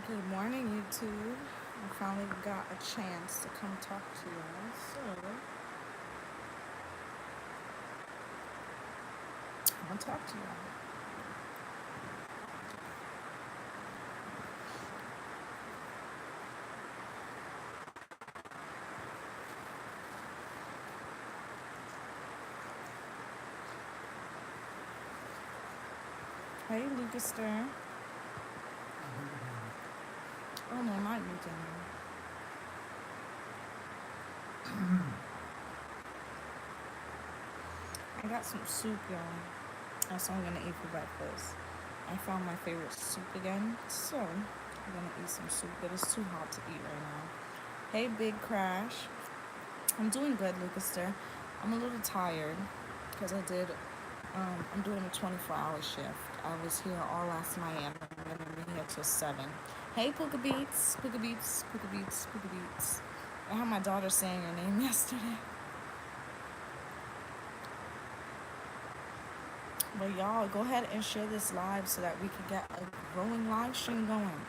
Good morning, YouTube. I finally got a chance to come talk to y'all. So, I'm gonna talk to y'all. Hey, Lucas Stern. Oh no, not you, Jenny. I got some soup, y'all. That's what I'm gonna eat for breakfast. I found my favorite soup again, so I'm gonna eat some soup, but it's too hot to eat right now. Hey, Big Crash. I'm doing good, Lucas Stern. I'm a little tired because I'm doing a 24-hour shift. I was here all last night and I'm going to be here till 7. Hey, Puka Beats, Puka Beats, Puka Beats, Puka Beats. I had my daughter saying your name yesterday. But y'all, go ahead and share this live so that we can get a growing live stream going.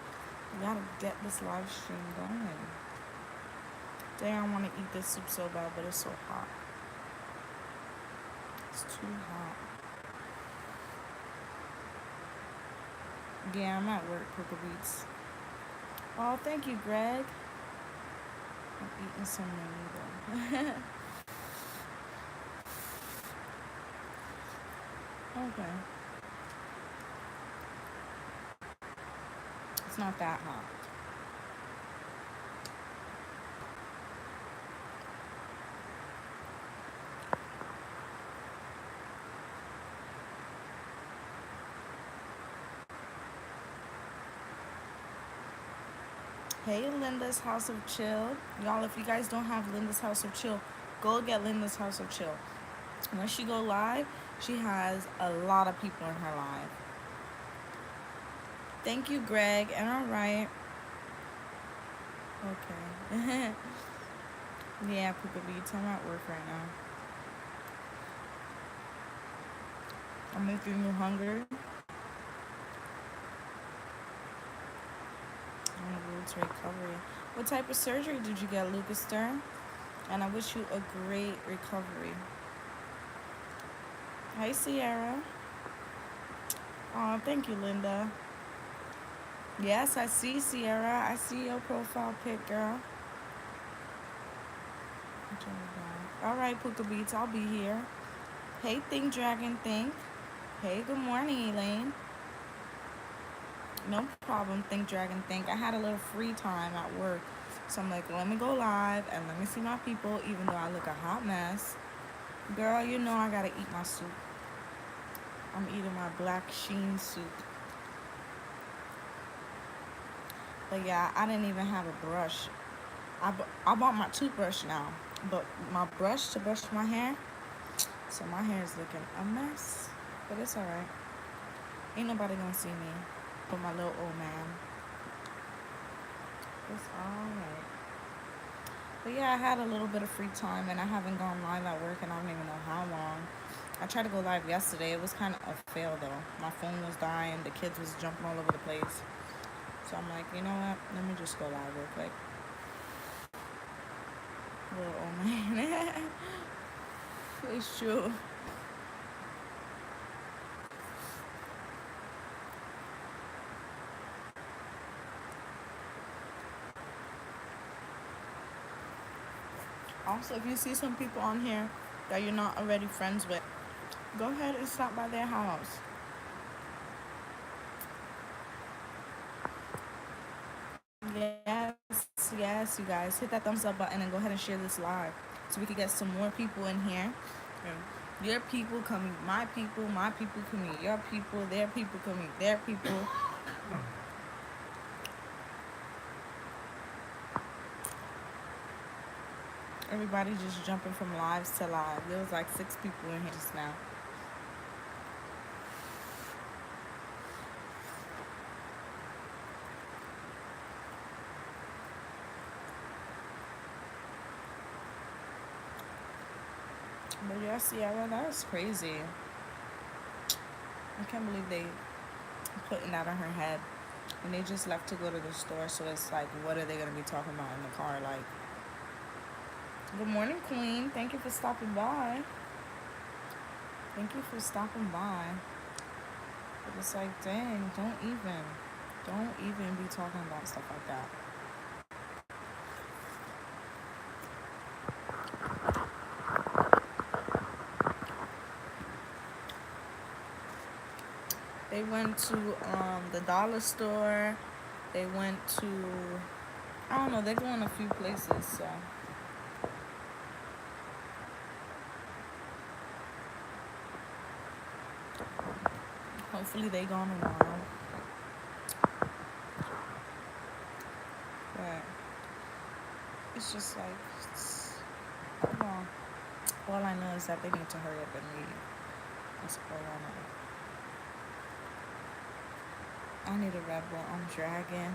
We gotta get this live stream going. Damn, I want to eat this soup so bad, but it's so hot. It's too hot. Yeah, I'm at work, Puka Beats. Oh, thank you, Greg. I'm eating some mango. Okay. It's not that hot. Hey, Linda's House of Chill. Y'all, if you guys don't have Linda's House of Chill, go get Linda's House of Chill. When she go live, she has a lot of people in her live. Thank you, Greg. And all right. Okay. Yeah, Puka Beats. I'm at work right now. I'm making you hungry. On the road to recovery. What type of surgery did you get, Lucas Stern? And I wish you a great recovery. Hey, Sierra. Oh, thank you, Linda. Yes, I see, Sierra. I see your profile pic, girl. All right, Puka Beats, I'll be here. Hey, Think Dragon Think. Hey, good morning, Elaine. No problem, Think Dragon Think. I had a little free time at work, so I'm like, let me go live and let me see my people, even though I look a hot mess. Girl, you know I gotta eat my soup. I'm eating my black sheen soup. But yeah, I didn't even have a brush. I bought my toothbrush now, but my brush to brush my hair, so my hair is looking a mess. But it's alright. Ain't nobody gonna see me but my little old man. It's alright. But yeah, I had a little bit of free time and I haven't gone live at work and I don't even know how long. I tried to go live yesterday. It was kind of a fail though. My phone was dying. The kids was jumping all over the place. So I'm like, you know what? Let me just go live real quick. Little old man. It's true. Also, if you see some people on here that you're not already friends with, go ahead and stop by their house. Yes, yes, you guys. Hit that thumbs up button and go ahead and share this live so we can get some more people in here. Your people coming, my people coming, your people, their people coming, their people. Everybody just jumping from lives to live. There was like 6 people in here just now. But yeah, Sierra, that was crazy. I can't believe they putting that on her head. and they just left to go to the store. So it's like, what are they gonna be talking about in the car? Like, good morning, Queen. Thank you for stopping by. Thank you for stopping by. But it's like, dang, don't even be talking about stuff like that. They went to the dollar store. They went to, I don't know, they're going a few places, so. Hopefully they gone tomorrow. But it's just like, I don't know. All I know is that they need to hurry up and leave. That's all I know. I need a Red Bull. I'm dragging.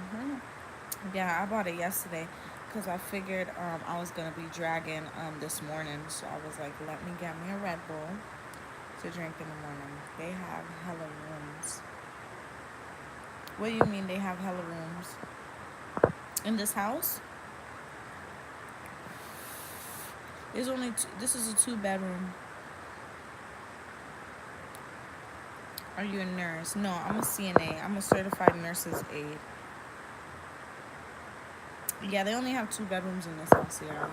Yeah, I bought it yesterday because I figured I was gonna be dragging this morning. So I was like, let me get me a Red Bull to drink in the morning. They have hella rooms. What do you mean they have hella rooms? In this house? There's only this is a 2-bedroom. Are you a nurse? No, I'm a CNA. I'm a certified nurse's aide. Yeah, they only have 2 bedrooms in this house here.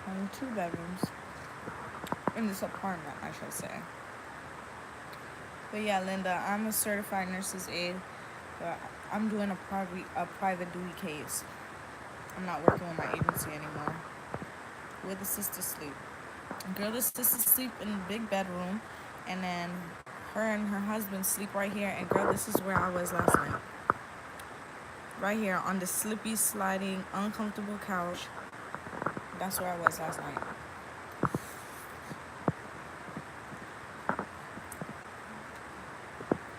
Only 2 bedrooms in this apartment, I should say. But yeah, Linda, I'm a certified nurse's aide, but I'm doing a private duty case. I'm not working with my agency anymore. Where the sisters sleep. Girl, the sisters sleep in the big bedroom, and then her and her husband sleep right here. And girl, this is where I was last night. Right here on the slippy, sliding, uncomfortable couch. That's where I was last night.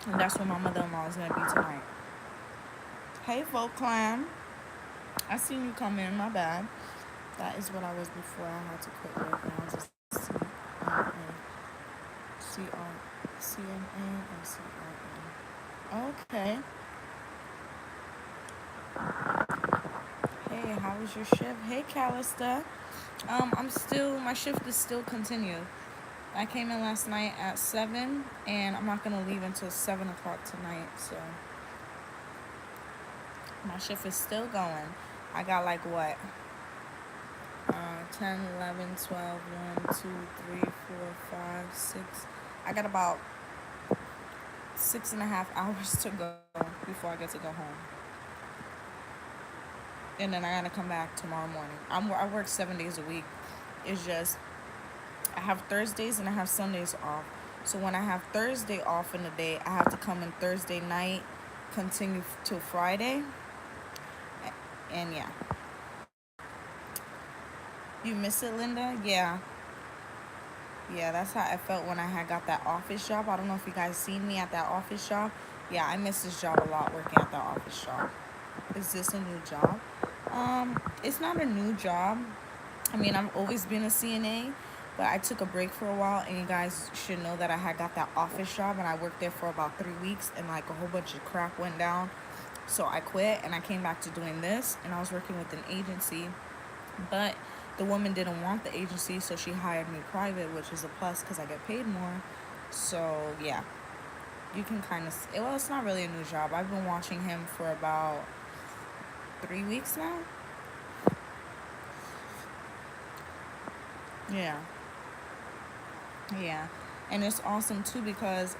And that's where my mother-in-law is going to be tonight. Hey, Folk Clan. I seen you come in, my bad. That is what I was before I had to quit work. And I was just CNA and CRN. Okay. Hey, how was your shift? Hey, Callista. My shift is still continued. I came in last night at 7, and I'm not going to leave until 7 o'clock tonight, so my shift is still going. I got like what? 10, 11, 12, 1, 2, 3, 4, 5, 6. I got about 6.5 hours to go before I get to go home. And then I gotta come back tomorrow morning. I work 7 days a week. It's just I have Thursdays and I have Sundays off. So when I have Thursday off in the day, I have to come in Thursday night, continue till Friday. And yeah. You miss it, Linda? Yeah. Yeah, that's how I felt when I had got that office job. I don't know if you guys seen me at that office job. Yeah, I miss this job a lot, working at that office job. Is this a new job? It's not a new job. I mean, I've always been a CNA, but I took a break for a while, and you guys should know that I had got that office job, and I worked there for about 3 weeks, and like a whole bunch of crap went down. So I quit, and I came back to doing this, and I was working with an agency, but the woman didn't want the agency, so she hired me private, which is a plus because I get paid more. So yeah, you can kind of, well, it's not really a new job. I've been watching him for about 3 weeks now. Yeah. Yeah. And it's awesome too because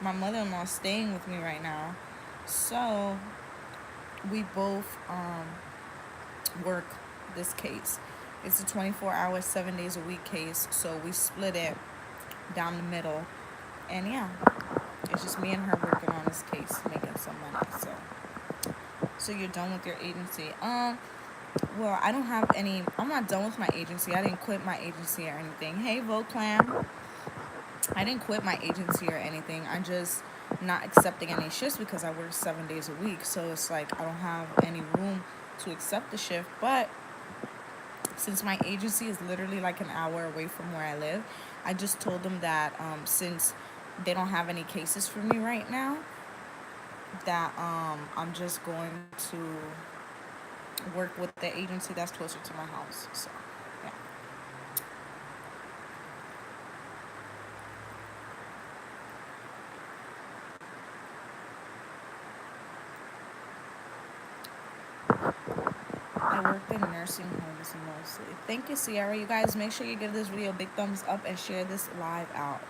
my mother-in-law is staying with me right now. So we both work this case. It's a 24-hour, 7 days a week case. So we split it down the middle. And yeah, it's just me and her working on this case, making some money. So you're done with your agency? Well, I don't have any. I'm not done with my agency. I didn't quit my agency or anything. Hey, Voclam. I didn't quit my agency or anything. I'm just not accepting any shifts because I work 7 days a week. So it's like I don't have any room to accept the shift. But since my agency is literally like an hour away from where I live, I just told them that since they don't have any cases for me right now, that I'm just going to work with the agency that's closer to my house. So, yeah. I worked in nursing homes mostly. Thank you, Sierra. You guys, make sure you give this video a big thumbs up and share this live out.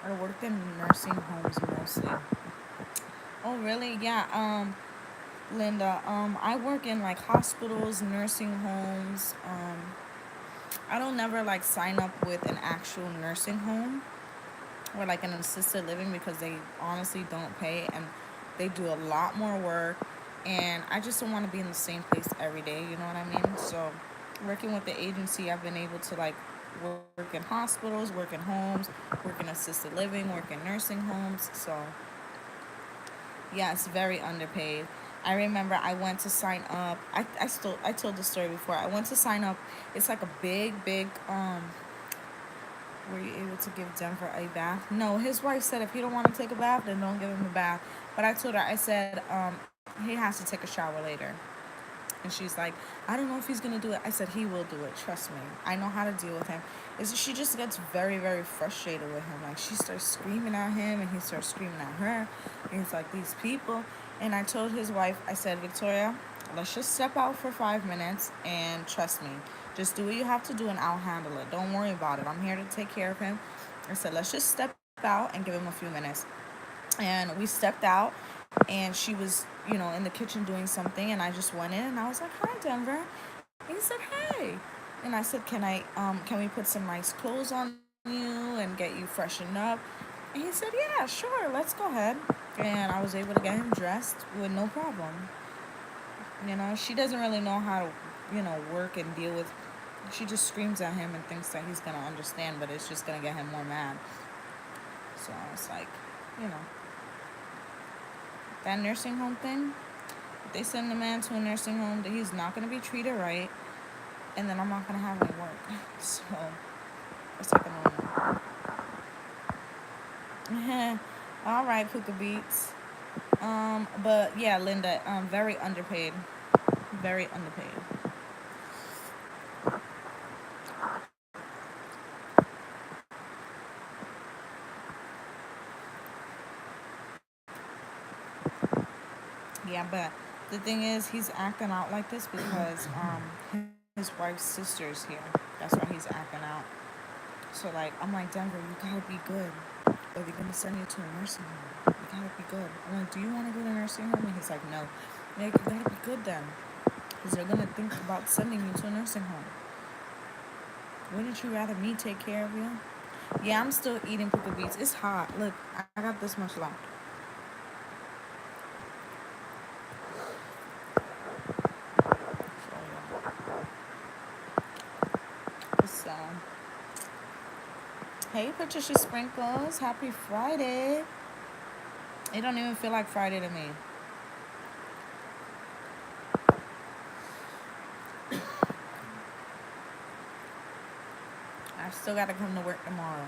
I worked in nursing homes mostly. Oh, really? Yeah. Linda, I work in like hospitals, nursing homes. I don't never like sign up with an actual nursing home or like an assisted living because they honestly don't pay and they do a lot more work, and I just don't want to be in the same place every day, you know what I mean? So working with the agency, I've been able to like work in hospitals, work in homes, work in assisted living, work in nursing homes. So yeah, it's very underpaid. I remember I went to sign up. I told the story before. I went to sign up. It's like a big were you able to give Denver a bath? No, his wife said if he don't want to take a bath, then don't give him a bath. But I told her, I said, he has to take a shower later. And she's like, I don't know if he's gonna do it. I said he will do it. Trust me. I know how to deal with him. She just gets very frustrated with him. Like she starts screaming at him, and he starts screaming at her. And he's like, these people. And I told his wife, I said, Victoria, let's just step out for 5 minutes and trust me. Just do what you have to do, and I'll handle it. Don't worry about it. I'm here to take care of him. I said, let's just step out and give him a few minutes. And we stepped out, and she was, in the kitchen doing something, and I just went in and I was like, hi, Denver. And he said, hey. And I said, can we put some nice clothes on you and get you freshened up? And he said, yeah, sure, let's go ahead. And I was able to get him dressed with no problem. She doesn't really know how to, work and deal with. She just screams at him and thinks that he's going to understand, but it's just going to get him more mad. So it's like, you know, that nursing home thing, if they send the man to a nursing home, that he's not going to be treated right, and then I'm not going to have any work. So it's like a no. All right, Puka Beats. But yeah, Linda, very underpaid. Very underpaid. Yeah, but the thing is, he's acting out like this because his wife's sister's here. That's why he's acting out. So like, I'm like, Denver, you gotta be good, or they're gonna send you to a nursing home. You gotta be good. I'm like, do you want to go to a nursing home? And he's like, no. I'm like, you gotta be good then, because they're gonna think about sending you to a nursing home. Wouldn't you rather me take care of you? Yeah, I'm still eating Puka Beats. It's hot. Look, I got this much left. So, hey, Patricia Sprinkles. Happy Friday. It don't even feel like Friday to me. I still gotta come to work tomorrow.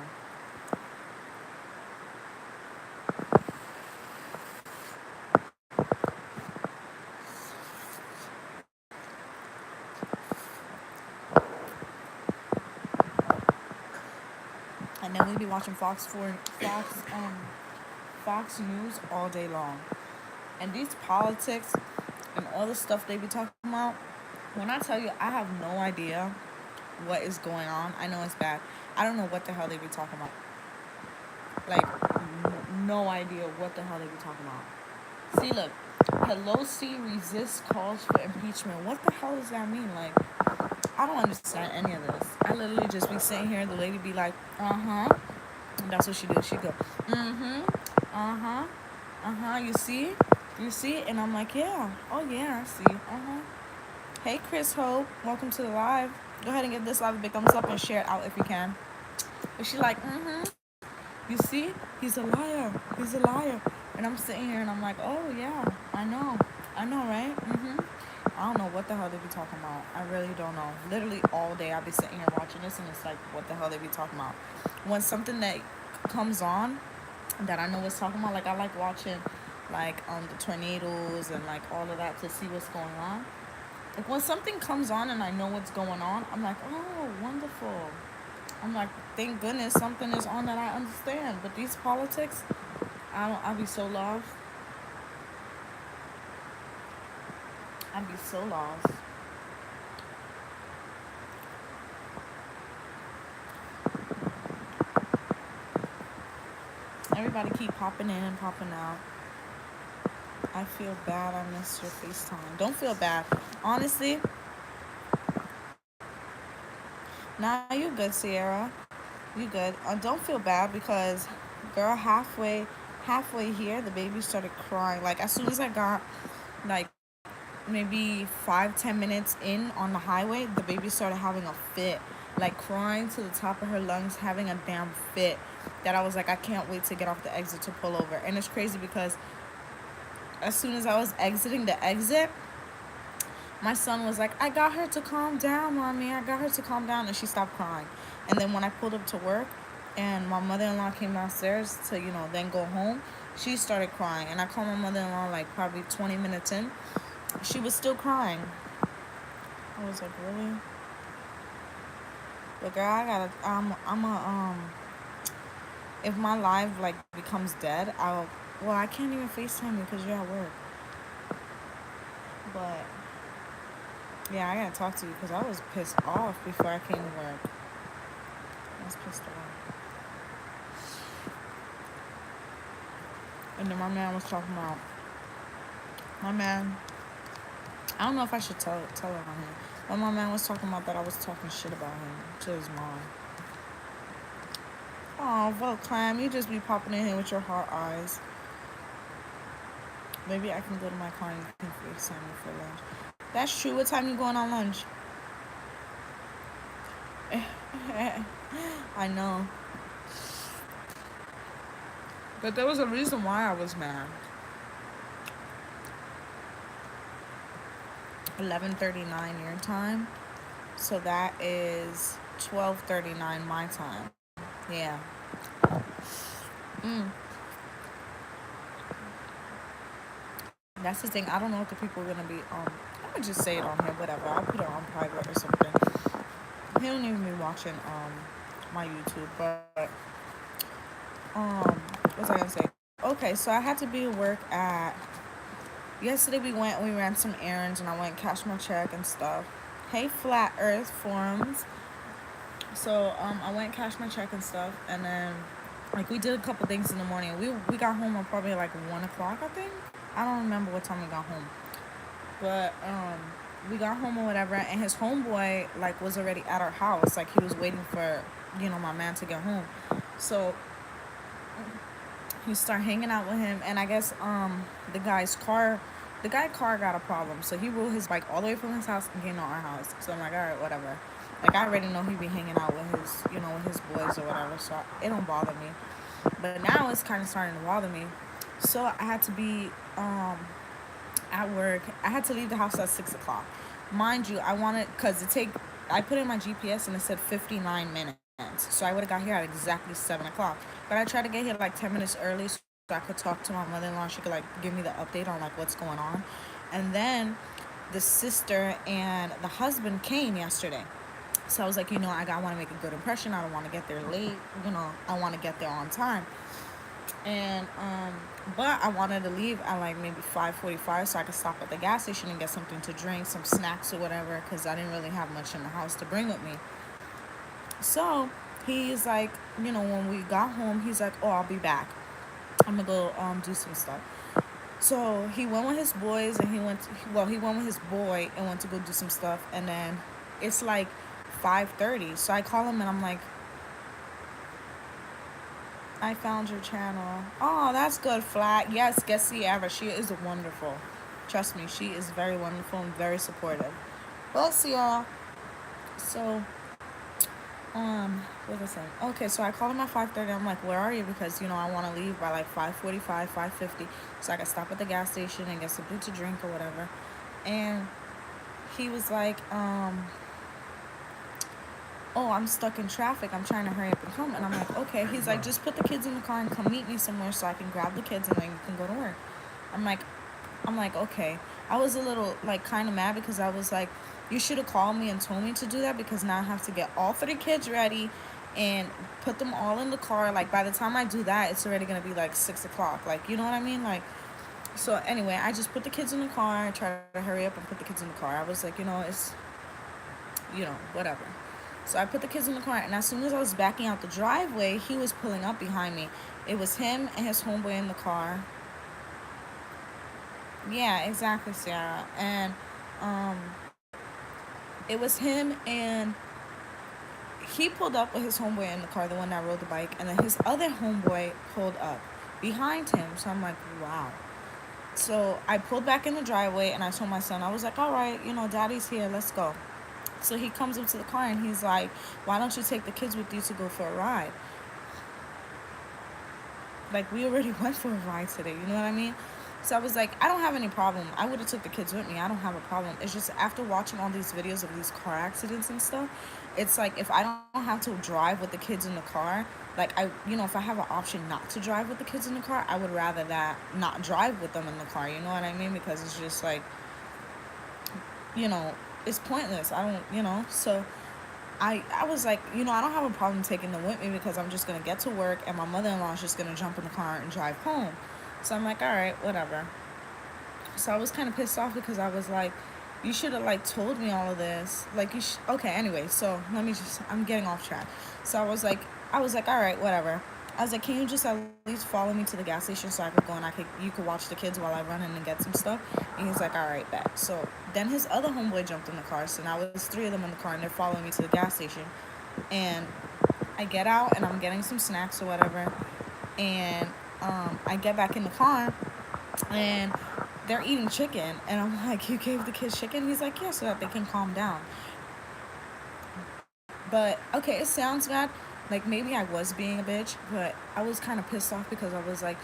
And then we be watching Fox News all day long. And these politics and all the stuff they be talking about, when I tell you, I have no idea what is going on. I know it's bad. I don't know what the hell they be talking about. Like, no idea what the hell they be talking about. See, look, Pelosi resists calls for impeachment. What the hell does that mean? Like, I don't understand any of this. I literally just be sitting here, the lady be like, uh-huh. And that's what she do. She go, mm-hmm, uh-huh, uh-huh, you see? You see? And I'm like, yeah. Oh, yeah, I see. Uh-huh. Hey, Chris Hope. Welcome to the live. Go ahead and give this live a big thumbs up and share it out if you can. But she like, mm-hmm. You see? He's a liar. He's a liar. And I'm sitting here and I'm like, oh, yeah, I know. I know, right? Mm-hmm. I don't know what the hell they be talking about. I really don't know. Literally all day I be sitting here watching this, and it's like, what the hell they be talking about? When something that comes on that I know what's talking about, like I like watching like the tornadoes and like all of that to see what's going on. Like when something comes on and I know what's going on, I'm like, oh, wonderful. I'm like, thank goodness something is on that I understand. But these politics, I don't. I be so lost. I be so lost. Everybody keep popping in and popping out. I feel bad I missed your FaceTime. Don't feel bad. Honestly, nah, you good, Sierra. You good. Don't feel bad because, girl, halfway here, the baby started crying. Like as soon as I got, like maybe 5-10 minutes in on the highway, the baby started having a fit, like crying to the top of her lungs, having a damn fit. That I was like, I can't wait to get off the exit to pull over. And it's crazy because as soon as I was exiting the exit, my son was like, I got her to calm down, mommy. I got her to calm down. And she stopped crying. And then when I pulled up to work and my mother-in-law came downstairs to, then go home, she started crying. And I called my mother-in-law like probably 20 minutes in. She was still crying. I was like, really? But girl, if my live like becomes dead, I can't even FaceTime you because you're at work. But yeah, I gotta talk to you because I was pissed off before I came to work. I was pissed off. And then my man was talking about, my man, I don't know if I should tell it on him. But my man was talking about that I was talking shit about him to his mom. Oh, well, Clam, you just be popping in here with your hard eyes. Maybe I can go to my car and you can FaceTime me for lunch. That's true. What time you going on lunch? I know. But there was a reason why I was mad. 11:39 your time. So that is 12:39 my time. Yeah. Mm. That's the thing. I don't know if the people are gonna be I'm gonna just say it on here, whatever. I'll put it on private or something. He don't even be watching my YouTube, but what was I gonna say? Okay, so I had to be at work at yesterday we ran some errands and I went and cashed my check and stuff. Hey Flat Earth Forums. So I went and cashed my check and stuff, and then like we did a couple things in the morning. We got home at probably like 1 o'clock, I think. I don't remember what time we got home, but we got home or whatever, and his homeboy like was already at our house. Like he was waiting for my man to get home. So he started hanging out with him, and I guess the guy's car. The guy car got a problem, so he rode his bike all the way from his house and came to our house. So I'm like, all right, whatever. Like I already know he be hanging out with his, with his boys or whatever. So it don't bother me. But now it's kind of starting to bother me. So I had to be at work. I had to leave the house at 6 o'clock. Mind you, I put in my GPS and it said 59 minutes. So I would have got here at exactly 7 o'clock. But I tried to get here like 10 minutes early so I could talk to my mother-in-law. She could like give me the update on like what's going on. And then the sister and the husband came yesterday. So I was like, I want to make a good impression. I don't want to get there late. I want to get there on time. And but I wanted to leave at like maybe 5:45 so I could stop at the gas station and get something to drink, some snacks or whatever, because I didn't really have much in the house to bring with me. So he's like, when we got home, he's like, oh, I'll be back. I'm gonna go do some stuff. So he went with his boys and he went with his boy and went to go do some stuff. And then it's like 5:30. So I call him and I'm like, I found your channel. Oh, that's good, Flat. Yes, get Sierra. She is wonderful. Trust me, she is very wonderful and very supportive. Well, Sierra. So, what was I saying? Okay, so I called him at 5:30. I'm like, where are you? Because, I want to leave by like 5:45, 5:50. So I can stop at the gas station and get something to drink or whatever. And he was like, oh, I'm stuck in traffic. I'm trying to hurry up and come. And I'm like, okay. He's like, just put the kids in the car and come meet me somewhere so I can grab the kids and then you can go to work. I'm like, okay. I was a little like kind of mad because I was like, you should have called me and told me to do that because now I have to get all 3 kids ready and put them all in the car. Like by the time I do that, it's already gonna be like 6 o'clock. Like you know what I mean? Like so anyway, I just put the kids in the car, try to hurry up and put the kids in the car. I was like, it's whatever. So I put the kids in the car, and as soon as I was backing out the driveway, he was pulling up behind me. It was him and his homeboy in the car. Yeah, exactly, Sarah. And um, it was him, and he pulled up with his homeboy in the car, the one that rode the bike, and then his other homeboy pulled up behind him. So I'm like, wow. So I pulled back in the driveway, and I told my son, I was like, all right, daddy's here, let's go. So he comes up to the car and he's like, why don't you take the kids with you to go for a ride? Like, we already went for a ride today, you know what I mean? So I was like, I don't have any problem. I would have took the kids with me. I don't have a problem. It's just after watching all these videos of these car accidents and stuff, it's like if I don't have to drive with the kids in the car, like if I have an option not to drive with the kids in the car, I would rather that not drive with them in the car. You know what I mean? Because it's just like, you know, it's pointless. I don't, so I was like, I don't have a problem taking them with me because I'm just going to get to work and my mother-in-law is just going to jump in the car and drive home. So I'm like, all right, whatever. So I was kind of pissed off because I was like, you should have like told me all of this. Like okay, anyway, so I'm getting off track. So I was like, all right, whatever. I was like, can you just at least follow me to the gas station so I could go and you could watch the kids while I run in and get some stuff? And he's like, all right, bet. So then his other homeboy jumped in the car. So now it's 3 of them in the car and they're following me to the gas station. And I get out and I'm getting some snacks or whatever. And I get back in the car and they're eating chicken. And I'm like, you gave the kids chicken? He's like, yeah, so that they can calm down. But okay, it sounds bad. Like maybe I was being a bitch, but I was kind of pissed off because I was like,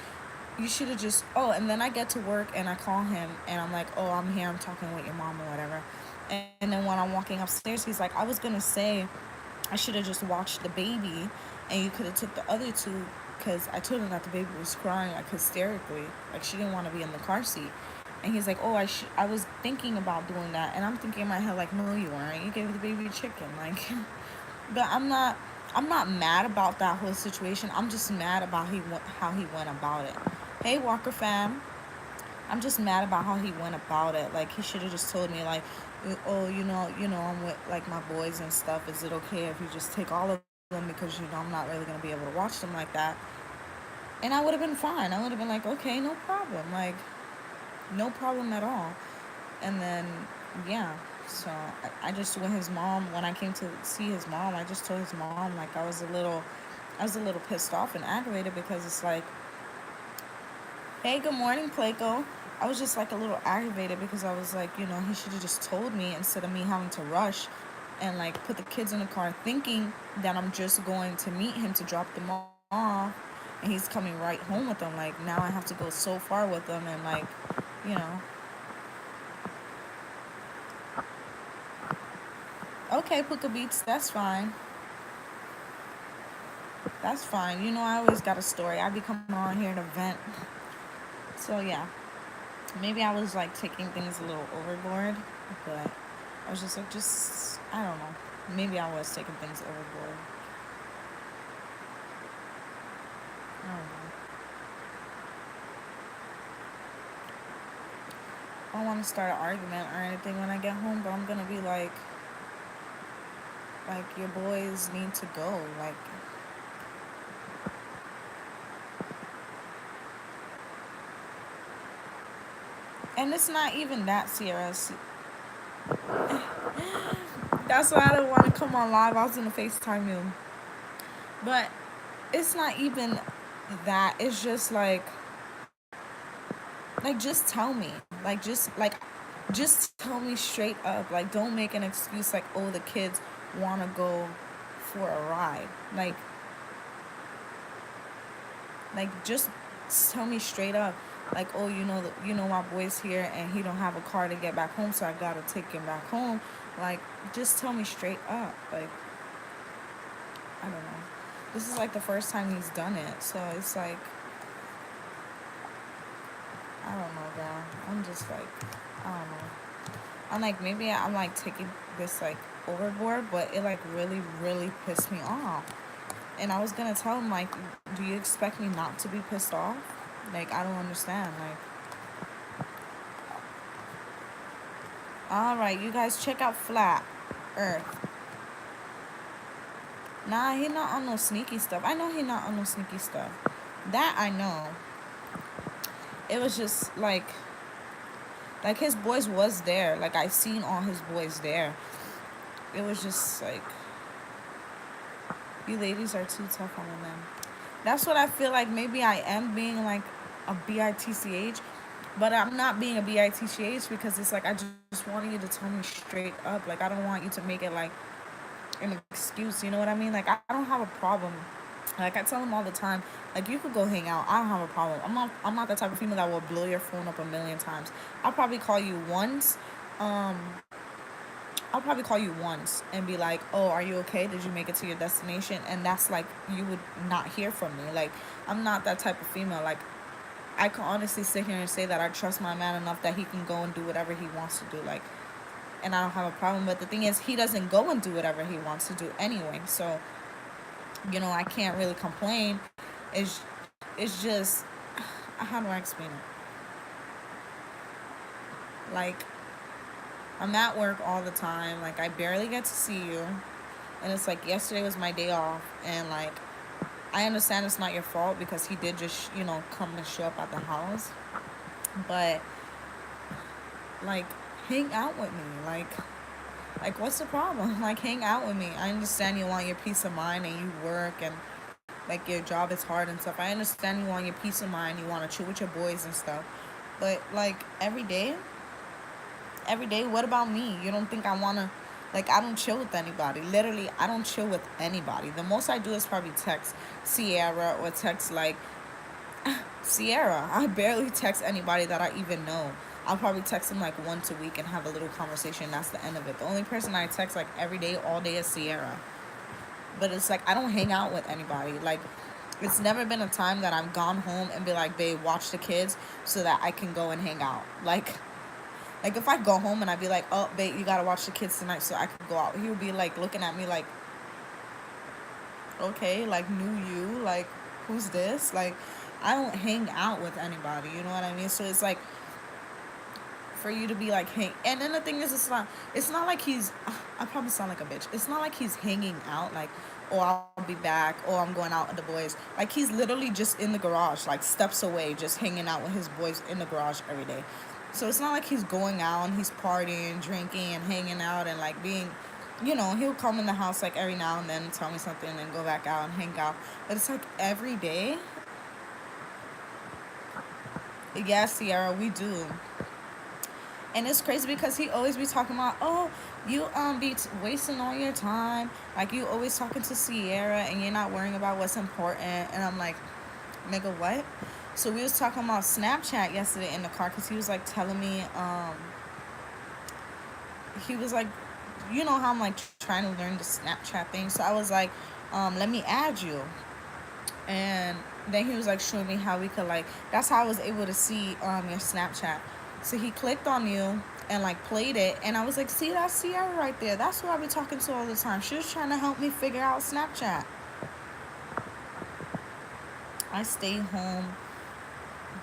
you should have just. Oh, and then I get to work and I call him and I'm like, oh, I'm here. I'm talking with your mom or whatever. And then when I'm walking upstairs, he's like, I was gonna say, I should have just watched the baby, and you could have took the other 2 because I told him that the baby was crying like hysterically, like she didn't want to be in the car seat. And he's like, oh, I was thinking about doing that, and I'm thinking in my head like, no, you weren't. You gave the baby chicken, like. But I'm not mad about that whole situation. I'm just mad about how he went about it. Hey, Walker fam. I'm just mad about how he went about it. Like he should have just told me like, oh, I'm with like my boys and stuff. Is it okay if you just take all of them because I'm not really gonna be able to watch them like that? And I would have been fine. I would have been like, okay, no problem. Like, no problem at all. And then yeah, so I just when his mom when I came to see his mom, I just told his mom like I was a little pissed off and aggravated because it's like, hey, good morning, Placo. I was just like a little aggravated because I was like, he should have just told me instead of me having to rush and like put the kids in the car thinking that I'm just going to meet him to drop them off and he's coming right home with them. Like now I have to go so far with them and like, you know. Okay, Puka Beats, that's fine. That's fine. I always got a story. I be coming on here to vent. So yeah, maybe I was like taking things a little overboard, but I was just like, I don't know. Maybe I was taking things overboard. I don't know. I don't want to start an argument or anything when I get home, but I'm gonna be like your boys need to go. Like, and it's not even that serious. That's why I didn't want to come on live. I was gonna FaceTime you, but it's not even that. It's just like just tell me, just tell me straight up. Like, don't make an excuse like, oh, the kids want to go for a ride. Like just tell me straight up. like, oh, my boy's here and he don't have a car to get back home, so I gotta take him back home. Like, just tell me straight up. Like, I don't know. This is like the first time he's done it, so it's like, I don't know, girl. I'm just like, I don't know. I'm like, maybe I'm like taking this like overboard, but it like really, really pissed me off. And I was gonna tell him like, do you expect me not to be pissed off? Like, I don't understand. Like, all right, you guys check out Flat Earth. Nah, he not on no sneaky stuff. I know he not on no sneaky stuff. That I know. It was just like his boys was there. Like I seen all his boys there. It was just like, you ladies are too tough on the men. That's what I feel like. Maybe I am being like a bitch, but I'm not being a bitch because it's like I just wanted you to tell me straight up. Like I don't want you to make it like an excuse. You know what I mean? Like I don't have a problem. Like I tell him all the time, like you could go hang out. I don't have a problem. I'm not the type of female that will blow your phone up a million times. I'll probably call you once. Um, I'll probably call you once and be like, "Oh, are you okay? Did you make it to your destination?" And that's like you would not hear from me. Like I'm not that type of female. Like I can honestly sit here and say that I trust my man enough that he can go and do whatever he wants to do. Like, and I don't have a problem. But the thing is, he doesn't go and do whatever he wants to do anyway. So, I can't really complain. It's just, how do I explain it? Like, I'm at work all the time. Like, I barely get to see you. And it's like yesterday was my day off. And like, I understand it's not your fault because he did just, come and show up at the house. But like, hang out with me. Like what's the problem? Like hang out with me. I understand you want your peace of mind and you work and like your job is hard and stuff. I understand you want your peace of mind. You want to chill with your boys and stuff. But like every day, what about me? You don't think I want to, like, I don't chill with anybody. Literally, I don't chill with anybody. The most I do is probably text Sierra or text like Sierra. I barely text anybody that I even know. I'll probably text them like once a week and have a little conversation. That's the end of it. The only person I text like every day, all day is Sierra. But it's like I don't hang out with anybody. Like it's never been a time that I've gone home and be like, babe, watch the kids so that I can go and hang out. Like if I go home and I'd be like, oh, babe, you gotta watch the kids tonight so I can go out. He would be like looking at me like, okay, like knew you, like who's this? Like I don't hang out with anybody. You know what I mean? So it's like for you to be like, hey, and then the thing is, it's not like he's, I probably sound like a bitch. It's not like he's hanging out, like, oh, I'll be back, or I'm going out with the boys. Like, he's literally just in the garage, like, steps away, just hanging out with his boys in the garage every day. So it's not like he's going out and he's partying, drinking, and hanging out, and, like, being, he'll come in the house, like, every now and then and tell me something and then go back out and hang out. But it's, like, every day. Yeah, Sierra, we do. And it's crazy because he always be talking about, oh, you be wasting all your time. Like you always talking to Sierra and you're not worrying about what's important. And I'm like, nigga, what? So we was talking about Snapchat yesterday in the car because he was like telling me, he was like, you know how I'm like trying to learn the Snapchat thing. So I was like, let me add you. And then he was like showing me how we could like, that's how I was able to see your Snapchat. So he clicked on you and like played it, and I was like, see, that's Sierra right there. That's who I be talking to all the time. She was trying to help me figure out Snapchat. I stay home.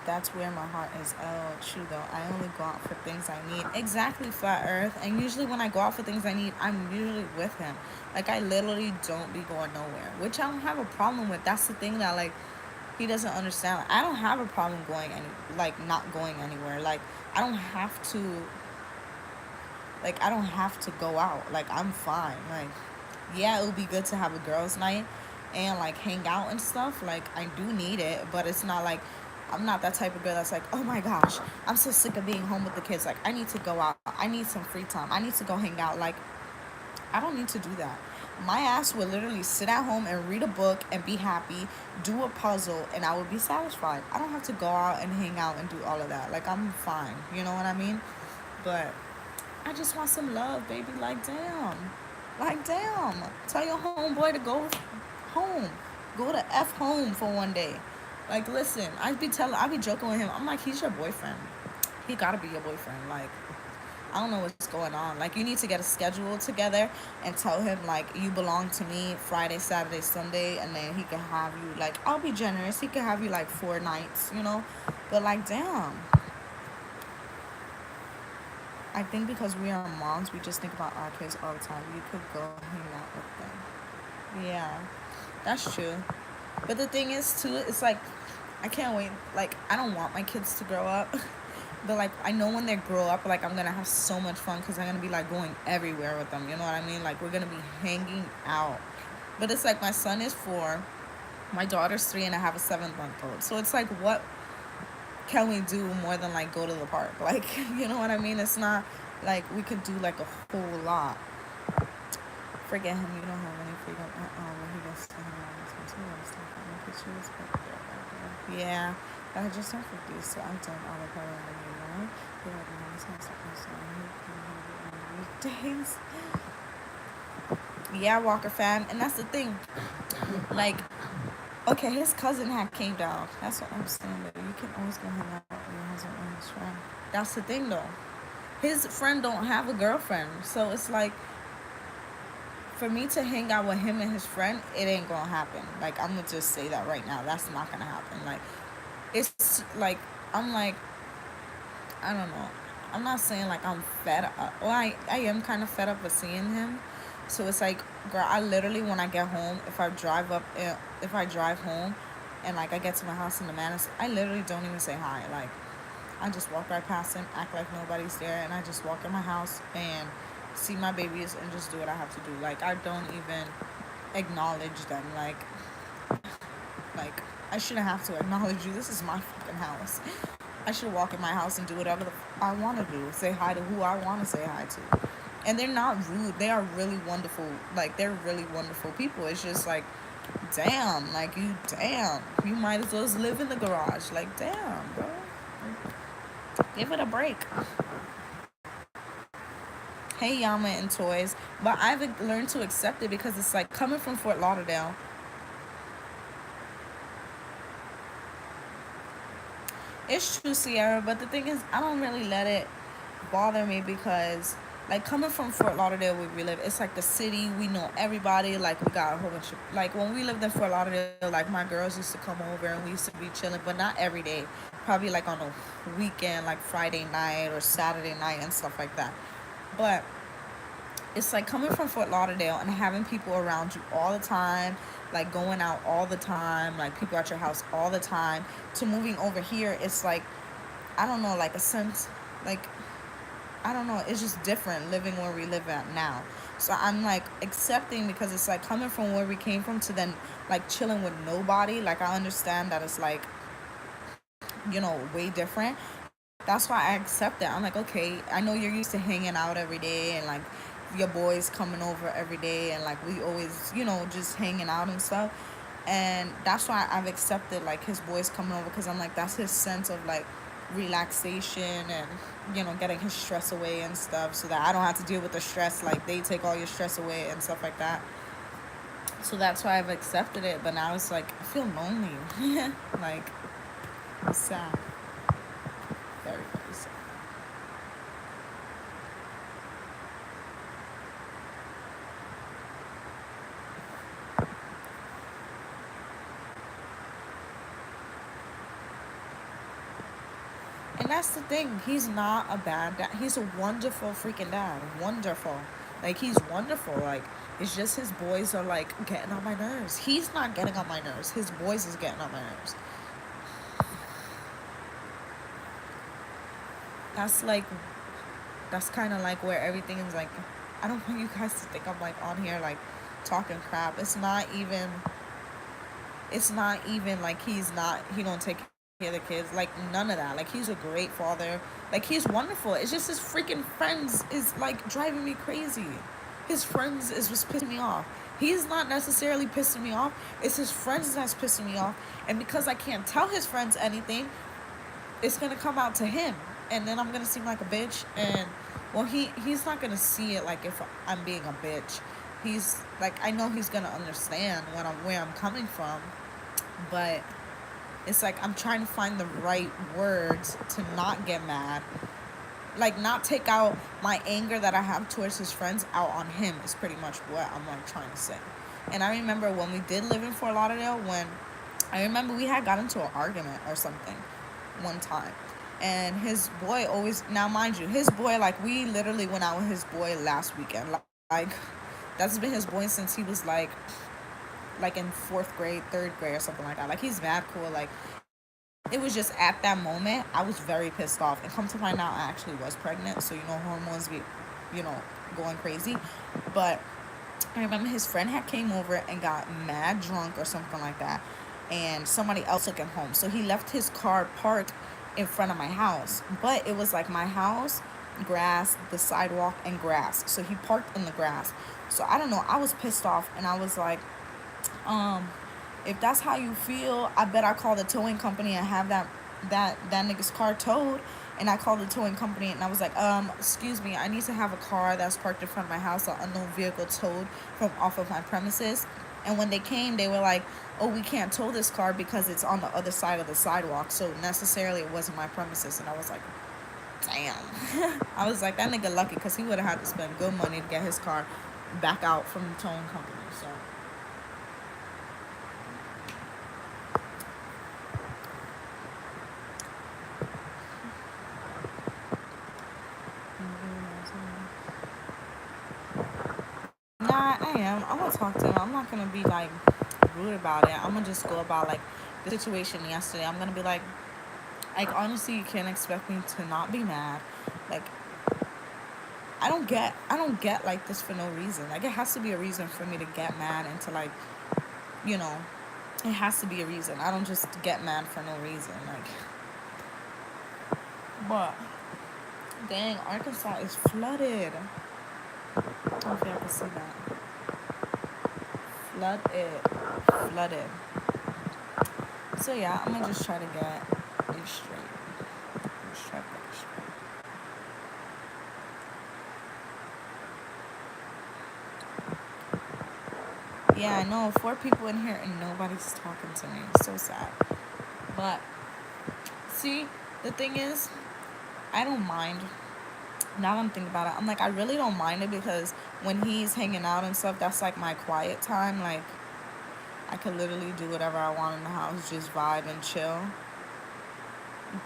That's where my heart is. Oh, true though. I only go out for things I need. Exactly, Flat Earth. And usually when I go out for things I need, I'm usually with him. Like I literally don't be going nowhere, which I don't have a problem with. That's the thing that like he doesn't understand. Like, I don't have a problem going not going anywhere. Like I don't have to. Like I don't have to go out. Like I'm fine. Like yeah, it would be good to have a girls' night and like hang out and stuff. Like I do need it, but it's not like I'm not that type of girl that's like, oh my gosh, I'm so sick of being home with the kids. Like I need to go out. I need some free time. I need to go hang out. Like I don't need to do that. My ass would literally sit at home and read a book and be happy, do a puzzle, and I would be satisfied. I don't have to go out and hang out and do all of that. Like, I'm fine. You know what I mean? But I just want some love, baby. Like, damn. Like, damn. Tell your homeboy to go home. Go to F home for one day. Like, listen, I be joking with him. I'm like, he's your boyfriend. He gotta be your boyfriend. Like, I don't know what's going on. Like, you need to get a schedule together and tell him, like, you belong to me Friday, Saturday, Sunday, and then he can have you, like, I'll be generous. He can have you, like, 4 nights, you know? But, like, damn. I think because we are moms, we just think about our kids all the time. You could go hang out with them. Yeah, that's true. But the thing is, too, it's like, I can't wait. Like, I don't want my kids to grow up. But, like, I know when they grow up, like, I'm going to have so much fun because I'm going to be, like, going everywhere with them. You know what I mean? Like, we're going to be hanging out. But it's like my son is 4. My daughter's 3 and I have a 7-month-old. So it's like, what can we do more than, like, go to the park? Like, you know what I mean? It's not like we could do, like, a whole lot. Forget him. You don't have any freedom at all when he gets to hang out with some stuff. Pictures, but yeah, I just turned 50, so I've done all the part of the life. Feel like my house has to weekdays. Yeah, Walker fam, and that's the thing. Like, okay, his cousin had came down. That's what I'm saying. Though. You can always go hang out with your husband and his friend. That's the thing, though. His friend don't have a girlfriend, so it's like, for me to hang out with him and his friend, it ain't gonna happen. Like, I'm gonna just say that right now. That's not gonna happen. Like, it's like, I'm like, I don't know. I'm not saying like I'm fed up. Well, I am kind of fed up with seeing him. So it's like, girl, I literally, when I get home, if I drive home and like I get to my house in the Manis, I literally don't even say hi. Like, I just walk right past him, act like nobody's there, and I just walk in my house and see my babies and just do what I have to do. Like, I don't even acknowledge them. Like I shouldn't have to acknowledge you. This is my fucking house. I should walk in my house and do whatever I want to do. Say hi to who I want to say hi to. And they're not rude. They are really wonderful. Like, they're really wonderful people. It's just like, damn. Like, damn. You might as well just live in the garage. Like, damn, bro. Give it a break. Hey, Yama and Toys. But I've learned to accept it because it's like coming from Fort Lauderdale. It's true, Sierra, but the thing is, I don't really let it bother me because, like, coming from Fort Lauderdale where we live, it's like the city. We know everybody. Like, we got a whole bunch of, like, when we lived in Fort Lauderdale, like, my girls used to come over and we used to be chilling, but not every day. Probably, like, on a weekend, like Friday night or Saturday night and stuff like that. But it's like coming from Fort Lauderdale and having people around you all the time, like going out all the time, like people at your house all the time, to moving over here, it's like, I don't know, like a sense, like, I don't know, it's just different living where we live at now. So I'm like accepting because it's like coming from where we came from to then like chilling with nobody. Like, I understand that it's like, way different. That's why I accept that. I'm like, okay, I know you're used to hanging out every day and like your boys coming over every day and like we always, just hanging out and stuff. And that's why I've accepted like his boys coming over because I'm like, that's his sense of like relaxation and, getting his stress away and stuff so that I don't have to deal with the stress. Like, they take all your stress away and stuff like that. So that's why I've accepted it. But now it's like, I feel lonely. Like, it's sad. Very, very sad. And that's the thing. He's not a bad dad. He's a wonderful freaking dad. Wonderful. Like, he's wonderful. Like, it's just his boys are, like, getting on my nerves. He's not getting on my nerves. His boys is getting on my nerves. That's, like, that's kind of, like, where everything is, like, I don't want you guys to think I'm, like, on here, like, talking crap. It's not even, like, he don't take care of the kids. Like, none of that. Like, he's a great father. Like, he's wonderful. It's just his freaking friends is, like, driving me crazy. His friends is just pissing me off. He's not necessarily pissing me off. It's his friends that's pissing me off. And because I can't tell his friends anything, it's gonna come out to him, and then I'm gonna seem like a bitch. And well, he's not gonna see it like if I'm being a bitch. He's like, I know he's gonna understand where I'm coming from, but it's like I'm trying to find the right words to not get mad, like not take out my anger that I have towards his friends out on him is pretty much what I'm like trying to say. And I remember when we did live in Fort Lauderdale, when I remember we had got into an argument or something one time. And his boy always, now mind you, his boy, like we literally went out with his boy last weekend. Like that's been his boy since he was like in fourth grade, third grade or something like that. Like he's mad cool. Like it was just at that moment I was very pissed off. And come to find out I actually was pregnant. So hormones be, going crazy. But I remember his friend had came over and got mad drunk or something like that, and somebody else took him home. So he left his car parked in front of my house, but it was like my house, grass, the sidewalk, and grass. So he parked in the grass. So I don't know. I was pissed off, and I was like, um, if that's how you feel, I bet I call the towing company and have that nigga's car towed. And I called the towing company and I was like, excuse me, I need to have a car that's parked in front of my house, an unknown vehicle towed from off of my premises. And when they came, they were like, oh, we can't tow this car because it's on the other side of the sidewalk. So necessarily it wasn't my premises. And I was like, damn. I was like, that nigga lucky because he would have had to spend good money to get his car back out from the towing company. So nah, I am. I'm gonna talk to him. I'm not gonna be like rude about it. I'm gonna just go about like the situation yesterday. I'm gonna be like honestly, you can't expect me to not be mad. Like I don't get like this for no reason. Like it has to be a reason for me to get mad and to like, you know, it has to be a reason. I don't just get mad for no reason. Like, but dang, Arkansas is flooded. I don't know if y'all can see that. Flooded. So yeah, I'm gonna just try to get it straight. Just try to get it straight. Yeah, I know 4 people in here and nobody's talking to me. It's so sad. But see, the thing is, I don't mind. Now that I'm thinking about it, I'm like, I really don't mind it because when he's hanging out and stuff, that's like my quiet time. Like, I could literally do whatever I want in the house, just vibe and chill.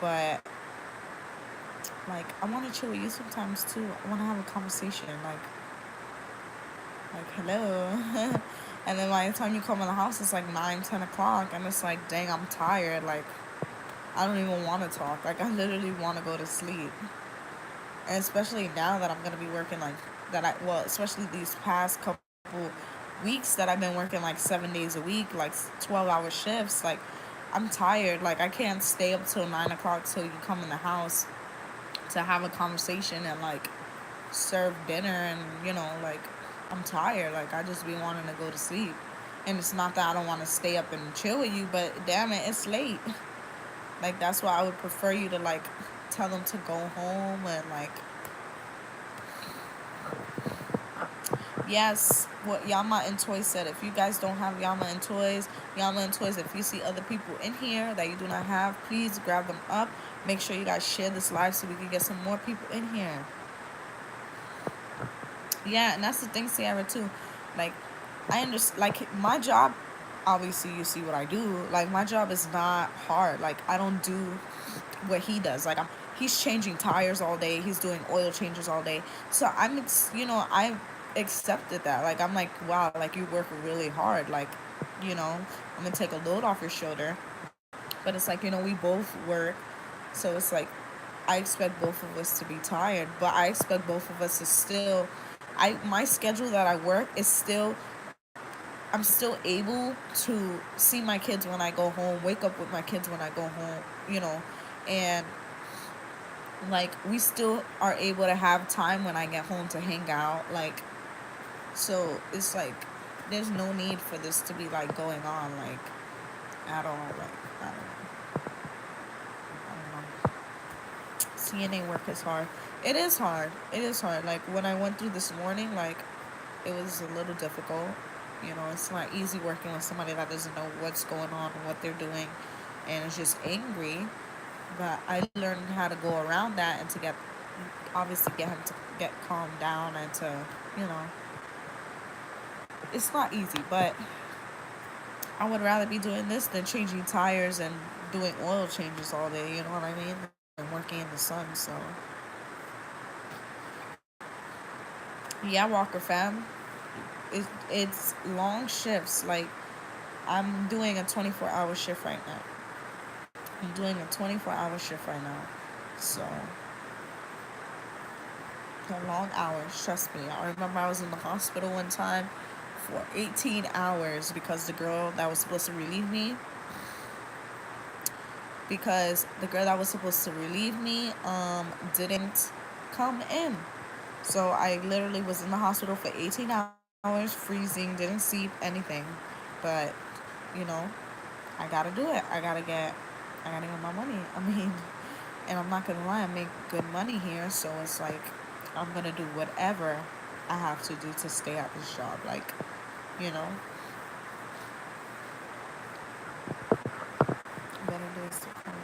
But like, I want to chill with you sometimes too. I want to have a conversation. Like hello. And then by the time you come in the house, it's like 9, 10 o'clock, and it's like, dang, I'm tired. Like, I don't even want to talk. Like, I literally want to go to sleep. And especially now that I'm gonna be working like that, especially these past couple weeks that I've been working like 7 days a week, like 12-hour shifts. Like, I'm tired. Like, I can't stay up till 9 o'clock till you come in the house to have a conversation and like serve dinner. And like, I'm tired. Like, I just be wanting to go to sleep. And it's not that I don't want to stay up and chill with you, but damn it, it's late. Like, that's why I would prefer you to like tell them to go home. And like, yes, what Yama and Toys said, if you guys don't have Yama and Toys, if you see other people in here that you do not have, please grab them up. Make sure you guys share this live so we can get some more people in here. Yeah, and that's the thing, Sierra, too. Like, I understand, like, my job, obviously, you see what I do. Like, my job is not hard. Like, I don't do what he does. Like, he's changing tires all day. He's doing oil changes all day. So, I accepted that. Like, I'm like, wow, like, you work really hard. Like, I'm going to take a load off your shoulder. But it's like, we both work. So, it's like, I expect both of us to be tired. But I expect both of us to still my schedule that I work is still, I'm still able to see my kids when I go home, wake up with my kids when I go home, and like we still are able to have time when I get home to hang out. Like, so it's like there's no need for this to be like going on like at all. Like I don't know. CNA work is hard. It is hard. It is hard. Like when I went through this morning, like it was a little difficult. You know, it's not easy working with somebody that doesn't know what's going on and what they're doing, and is just angry. But I learned how to go around that and to get, obviously, get him to get calmed down and to, you know, it's not easy. But I would rather be doing this than changing tires and doing oil changes all day. You know what I mean? And working in the sun. So yeah, Walker fam. It's long shifts. Like I'm doing a 24-hour shift right now. I'm doing a 24-hour shift right now. So they're long hours. Trust me. I remember I was in the hospital one time for 18 hours because the girl that was supposed to relieve me, didn't come in. So I literally was in the hospital for 18 hours, freezing, didn't sleep, anything. But, you know, I gotta do it. I gotta get my money. I mean, and I'm not gonna lie, I make good money here, so it's like I'm gonna do whatever I have to do to stay at this job. Like, you know, better days to come.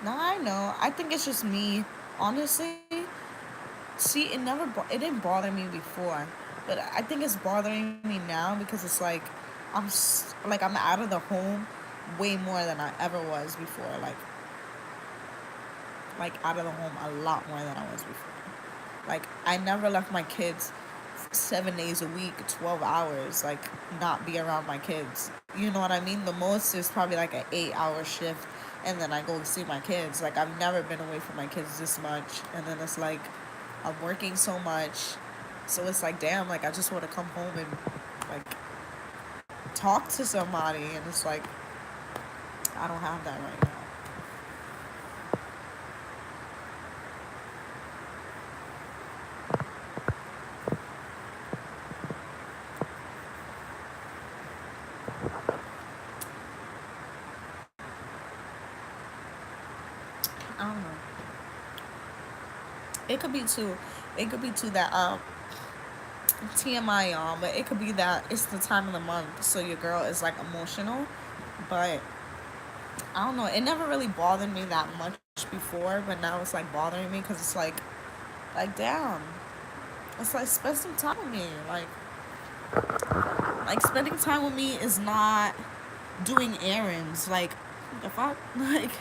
Now I know. I think it's just me. Honestly, see, it didn't bother me before, but I think it's bothering me now because it's like I'm out of the home way more than I ever was before. Like out of the home a lot more than I was before. Like I never left my kids 7 days a week, 12 hours. Like not be around my kids. You know what I mean? The most is probably like an 8 hour shift, and then I go see my kids. Like I've never been away from my kids this much, and then it's like I'm working so much, so it's like damn. Like I just want to come home and like talk to somebody, and it's like I don't have that right now. I don't know. It could be too. It could be too that TMI y'all, but it could be that it's the time of the month, so your girl is like emotional. But I don't know. It never really bothered me that much before, but now it's like bothering me because it's like damn. It's like spend some time with me. Like spending time with me is not doing errands. Like if I like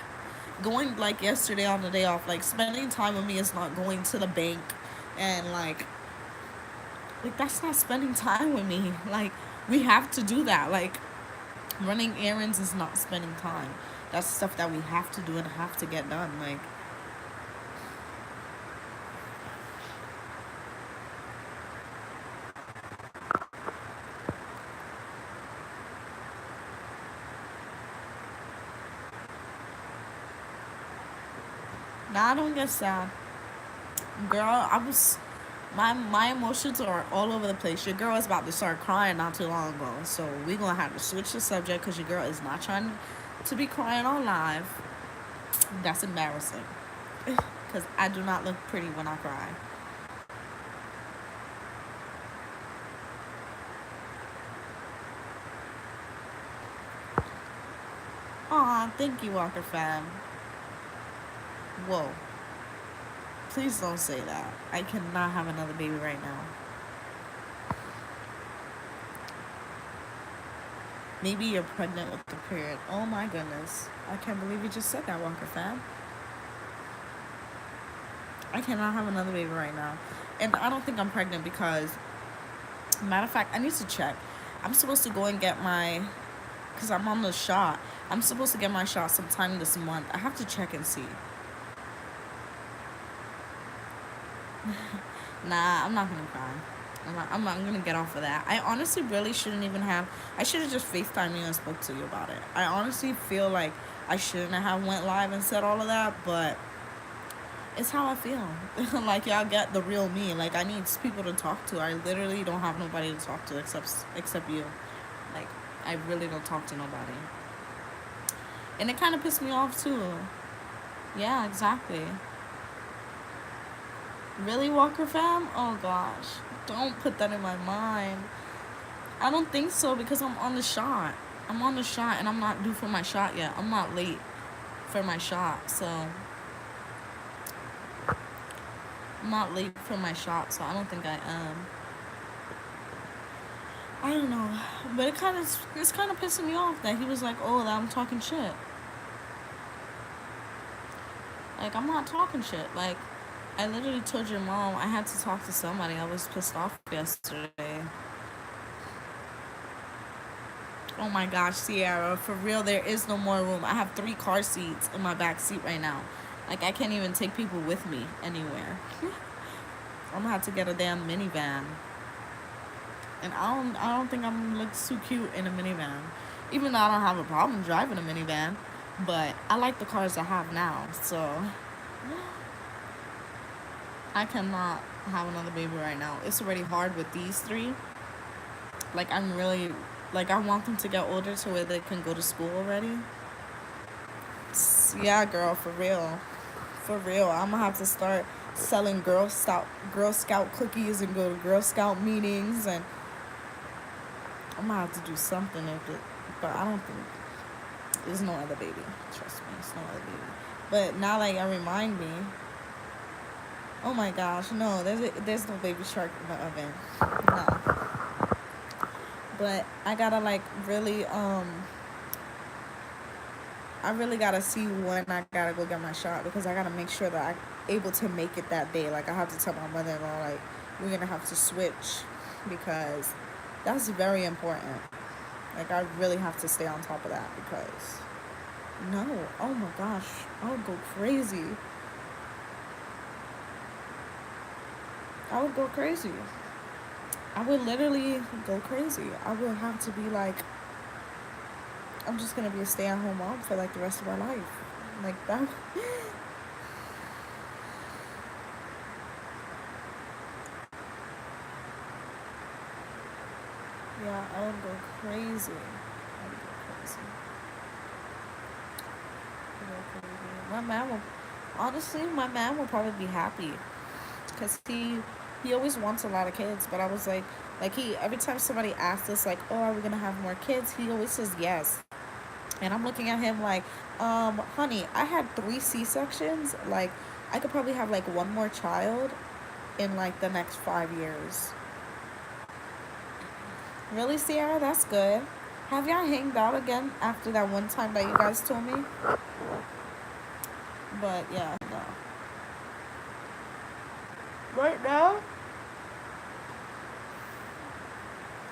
going like yesterday on the day off, like spending time with me is not going to the bank and like that's not spending time with me. Like we have to do that. Like running errands is not spending time. That's stuff that we have to do and have to get done. Like nah, I don't get sad. Girl, I was my emotions are all over the place. Your girl is about to start crying not too long ago, so we gonna have to switch the subject because your girl is not trying to be crying on live. That's embarrassing because I do not look pretty when I cry. Aw, thank you, Walker fam. Whoa, please don't say that. I cannot have another baby right now. Maybe you're pregnant with the period. Oh my goodness. I can't believe you just said that, Walker fam. I cannot have another baby right now. And I don't think I'm pregnant because, matter of fact, I need to check. I'm supposed to go and get my, because I'm on the shot. I'm supposed to get my shot sometime this month. I have to check and see. Nah, I'm not gonna cry. I'm not gonna get off of that. I honestly really shouldn't even have. I should have just FaceTimed you and spoke to you about it. I honestly feel like I shouldn't have went live and said all of that, but It's how I feel. Like, y'all get the real me. Like, I need people to talk to. I literally don't have nobody to talk to except you. Like, I really don't talk to nobody. And it kind of pissed me off too. Yeah, exactly. Really, Walker fam? Oh gosh. Don't put that in my mind. I don't think so because I'm on the shot. I'm on the shot and I'm not due for my shot yet. I'm not late for my shot, so I'm not late for my shot, so I don't think I am. I don't know, but it's kind of pissing me off that he was like, "Oh, that I'm talking shit." Like, I'm not talking shit. Like, I literally told your mom I had to talk to somebody. I was pissed off yesterday. Oh my gosh, Sierra, for real, there is no more room. I have 3 car seats in my back seat right now. Like, I can't even take people with me anywhere. I'm gonna have to get a damn minivan. And I don't think I'm gonna look so cute in a minivan. Even though I don't have a problem driving a minivan. But I like the cars I have now, so I cannot have another baby right now. It's already hard with these 3. Like, I'm really, like, I want them to get older to where they can go to school already. Yeah, girl, for real. For real. I'm gonna have to start selling Girl Scout cookies and go to Girl Scout meetings, and I'm gonna have to do something with it. But I don't think there's no other baby. Trust me, it's no other baby. But now, like, I remind me. Oh my gosh, no, there's no baby shark in the oven. No. But I gotta, like, really I really gotta see when I gotta go get my shot, because I gotta make sure that I'm able to make it that day. Like, I have to tell my mother-in-law, like, we're gonna have to switch, because that's very important. Like, I really have to stay on top of that, because no, oh my gosh, I would go crazy. I would go crazy. I would literally go crazy. I would have to be like, I'm just gonna be a stay-at-home mom for like the rest of my life. Like that. Yeah, I would go crazy. I would go crazy. I would go crazy. My man will, honestly, my man will probably be happy, because he always wants a lot of kids. But I was like he every time somebody asks us like, oh, are we gonna have more kids? He always says yes. And I'm looking at him like, honey, I had 3 C-sections. Like, I could probably have like one more child in like the next 5 years. Really, Sierra? That's good. Have y'all hanged out again after that one time that you guys told me? But yeah, no. Right now?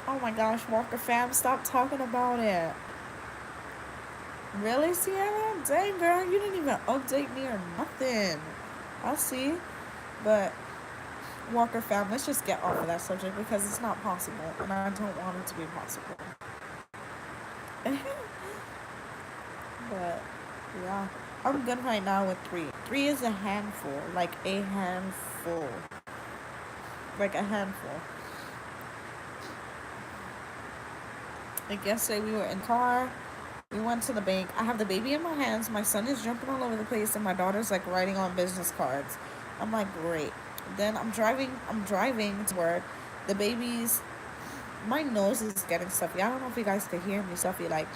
Oh my gosh, Walker fam, stop talking about it. Really, Sierra? Dang, girl, you didn't even update me or nothing. I'll see. But Walker fam, let's just get off of that subject, because it's not possible, and I don't want it to be possible. But yeah, I'm good right now with 3. 3 is a handful, like a handful, like a handful. Like yesterday, we were in car. We went to the bank. I have the baby in my hands. My son is jumping all over the place, and my daughter's like writing on business cards. I'm like, great. Then I'm driving to work. The baby's, my nose is getting stuffy. I don't know if you guys can hear me stuffy. Like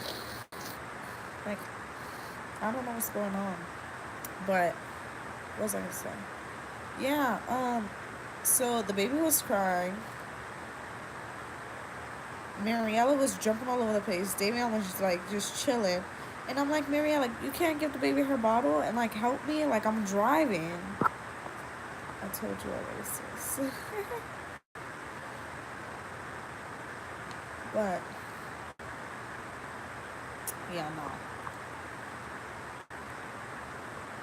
I don't know what's going on. But what was I gonna say? Yeah. So the baby was crying. Mariella was jumping all over the place. Davion was just chilling. And I'm like, Mariella, you can't give the baby her bottle and like help me? Like, I'm driving. I told you already, sis. But yeah, no.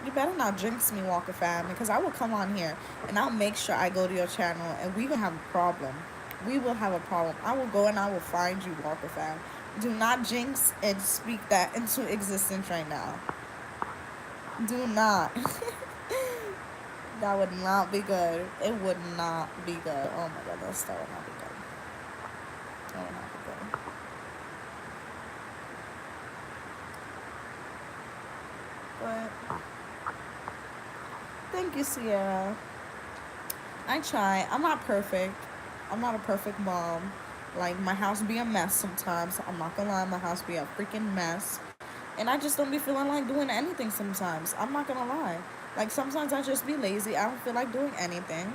You better not jinx me, Walker fam, because I will come on here and I'll make sure I go to your channel and we will have a problem. We will have a problem. I will go and I will find you, Walker fam. Do not jinx and speak that into existence right now. Do not. That would not be good. It would not be good. Oh my goodness, that would not be good. That would not be good. But thank you, Sierra. I try. I'm not perfect. I'm not a perfect mom. Like my house be a mess sometimes. I'm not gonna lie, my house be a freaking mess. And I just don't be feeling like doing anything sometimes. I'm not gonna lie. Like sometimes I just be lazy. I don't feel like doing anything.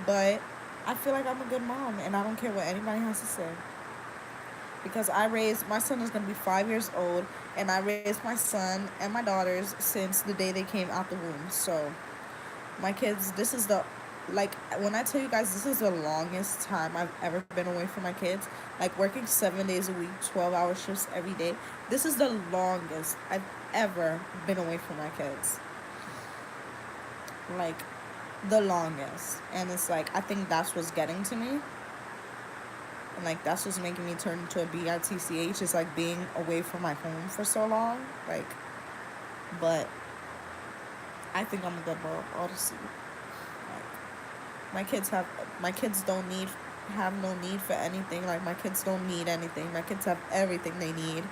But I feel like I'm a good mom and I don't care what anybody has to say. Because I raised my son is gonna be 5 years old and I raised my son and my daughters since the day they came out the womb. So my kids, this is the like when I tell you guys this is the longest time I've ever been away from my kids, like working 7 days a week, 12-hour shifts every day. This is the longest I've ever been away from my kids. Like the longest. And it's like I think that's what's getting to me. And like that's what's making me turn into a bitch. It's like being away from my home for so long. Like but I think I'm a good mom, honestly. Like my kids don't need have no need for anything. Like my kids don't need anything. My kids have everything they need.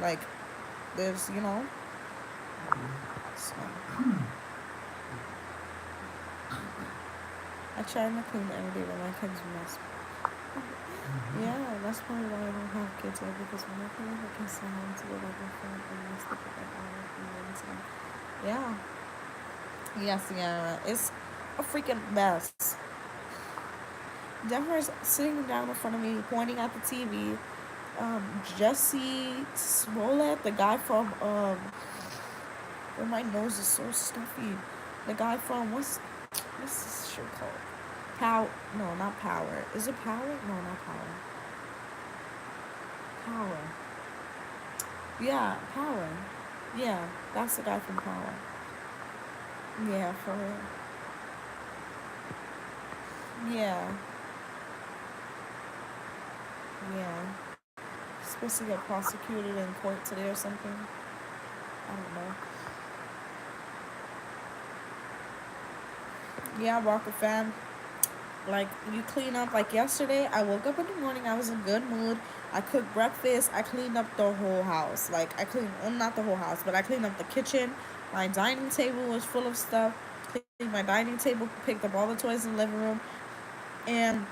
Like there's so I try to clean every day, but my kids mess. Yeah, that's probably why I don't have kids yet because when I feel like I can sound to live like a friend and mess stuff like all of the yeah. Yes, yeah. It's a freaking mess. Denver's sitting down in front of me, pointing at the TV. Jesse Smollett, the guy from where my nose is so stuffy. The guy from what's this show called? Power? No, not Power. Is it Power? No, not Power. Power. Yeah, Power. Yeah, that's the guy from Power. Yeah, for real. Yeah, yeah. Supposed to get prosecuted in court today or something. I don't know. Yeah, Walker fam. Like you clean up. Like yesterday, I woke up in the morning. I was in good mood. I cooked breakfast. I cleaned up the whole house. Like I cleaned, well, not the whole house, but I cleaned up the kitchen. My dining table was full of stuff. Cleaned my dining table. Picked up all the toys in the living room. And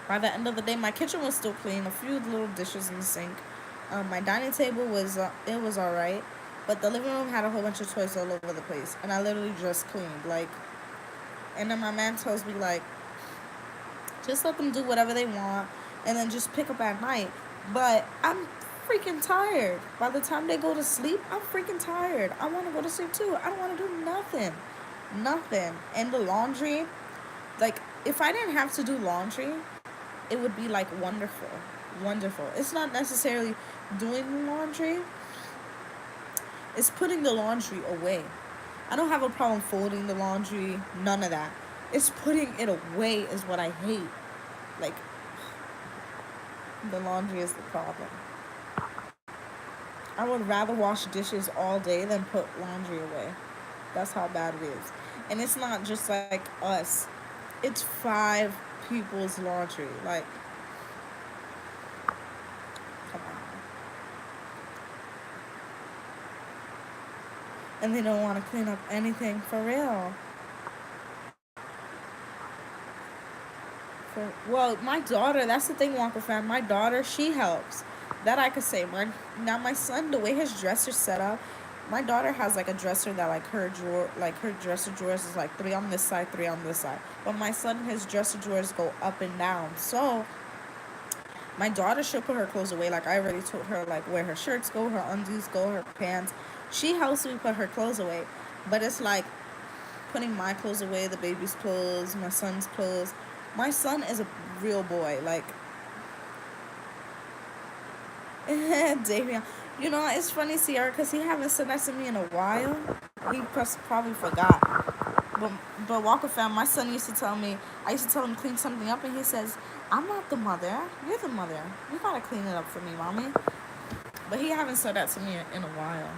by the end of the day, my kitchen was still clean. A few little dishes in the sink. My dining table was it was alright, but the living room had a whole bunch of toys all over the place, and I literally just cleaned. Like, and then my man tells me like, just let them do whatever they want, and then just pick up at night. But I'm freaking tired. By the time they go to sleep, I'm freaking tired. I want to go to sleep too. I don't want to do nothing, nothing. And the laundry, like, if I didn't have to do laundry, it would be like wonderful, wonderful. It's not necessarily doing laundry; it's putting the laundry away. I don't have a problem folding the laundry, none of that. It's putting it away is what I hate. Like the laundry is the problem. I would rather wash dishes all day than put laundry away. That's how bad it is. And it's not just like us. It's five people's laundry. Like, come on. And they don't want to clean up anything for real. Well, my daughter, that's the thing, Walker fam. My daughter, she helps. That I could say. Now my son, the way his dresser's set up, my daughter has like a dresser that like her dresser drawers is like three on this side, three on this side. But my son, his dresser drawers go up and down. So my daughter should put her clothes away. Like I already told her, like where her shirts go, her undies go, her pants. She helps me put her clothes away. But it's like putting my clothes away, the baby's clothes, my son's clothes. My son is a real boy. Like, Damien. You know, it's funny, Sierra, because he haven't said that to me in a while. He probably forgot. But, but Walker fam, my son used to tell me, I used to tell him to clean something up, and he says, I'm not the mother. You're the mother. You gotta clean it up for me, mommy. But he haven't said that to me in a while.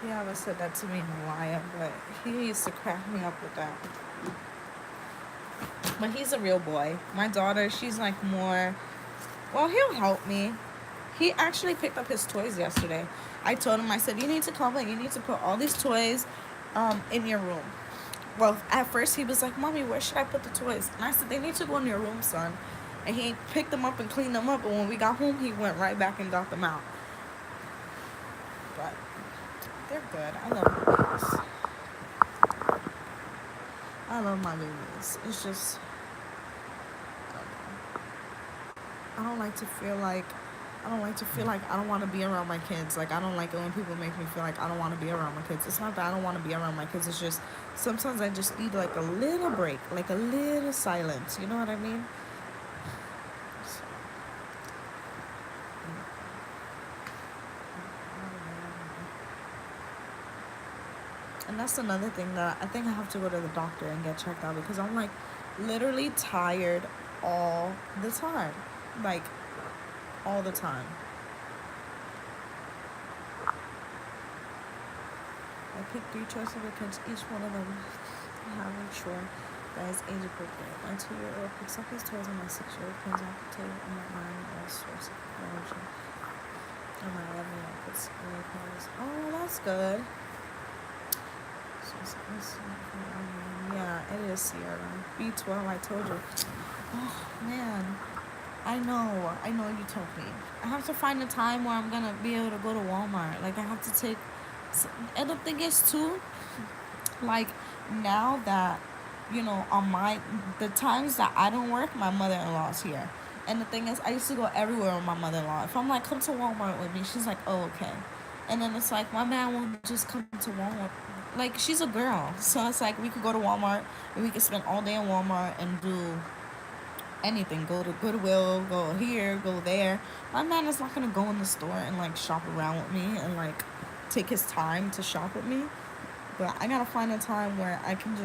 He always said that to me in a liar, but he used to crack me up with that. But he's a real boy. My daughter, she's like more, well, he'll help me. He actually picked up his toys yesterday. I told him, I said, you need to come and you need to put all these toys in your room. Well, at first he was like, Mommy, where should I put the toys? And I said, they need to go in your room, son. And he picked them up and cleaned them up. And when we got home, he went right back and got them out. But they're good. I love my babies. I love my babies. It's just, I don't know. I don't like to feel like I don't want to be around my kids. Like, I don't like it when people make me feel like I don't want to be around my kids. It's not that I don't want to be around my kids. It's just sometimes I just need like a little break, like a little silence. You know what I mean? So, and that's another thing that I think I have to go to the doctor and get checked out because I'm like literally tired all the time. Like, all the time. I picked 3 choices because each one of them have a chore that is age appropriate. My 2-year-old picks up his toys and my 6-year-old cleans off the table and my 9-year-old source of energy. And my 11-year-old puts away clothes. Oh, that's good. Yeah, it is Sierra. B12, I told you. Oh, man. I know you told me. I have to find a time where I'm gonna be able to go to Walmart. Like, I have to take. And the thing is, too, like, now that, on the times that I don't work, my mother-in-law's here. And the thing is, I used to go everywhere with my mother-in-law. If I'm like, come to Walmart with me, she's like, oh, okay. And then it's like, my man won't just come to Walmart. Like, she's a girl. So it's like, we could go to Walmart and we could spend all day in Walmart and do anything. Go to Goodwill, go here, go there. My man is not gonna go in the store and like shop around with me and like take his time to shop with me. But I gotta find a time where I could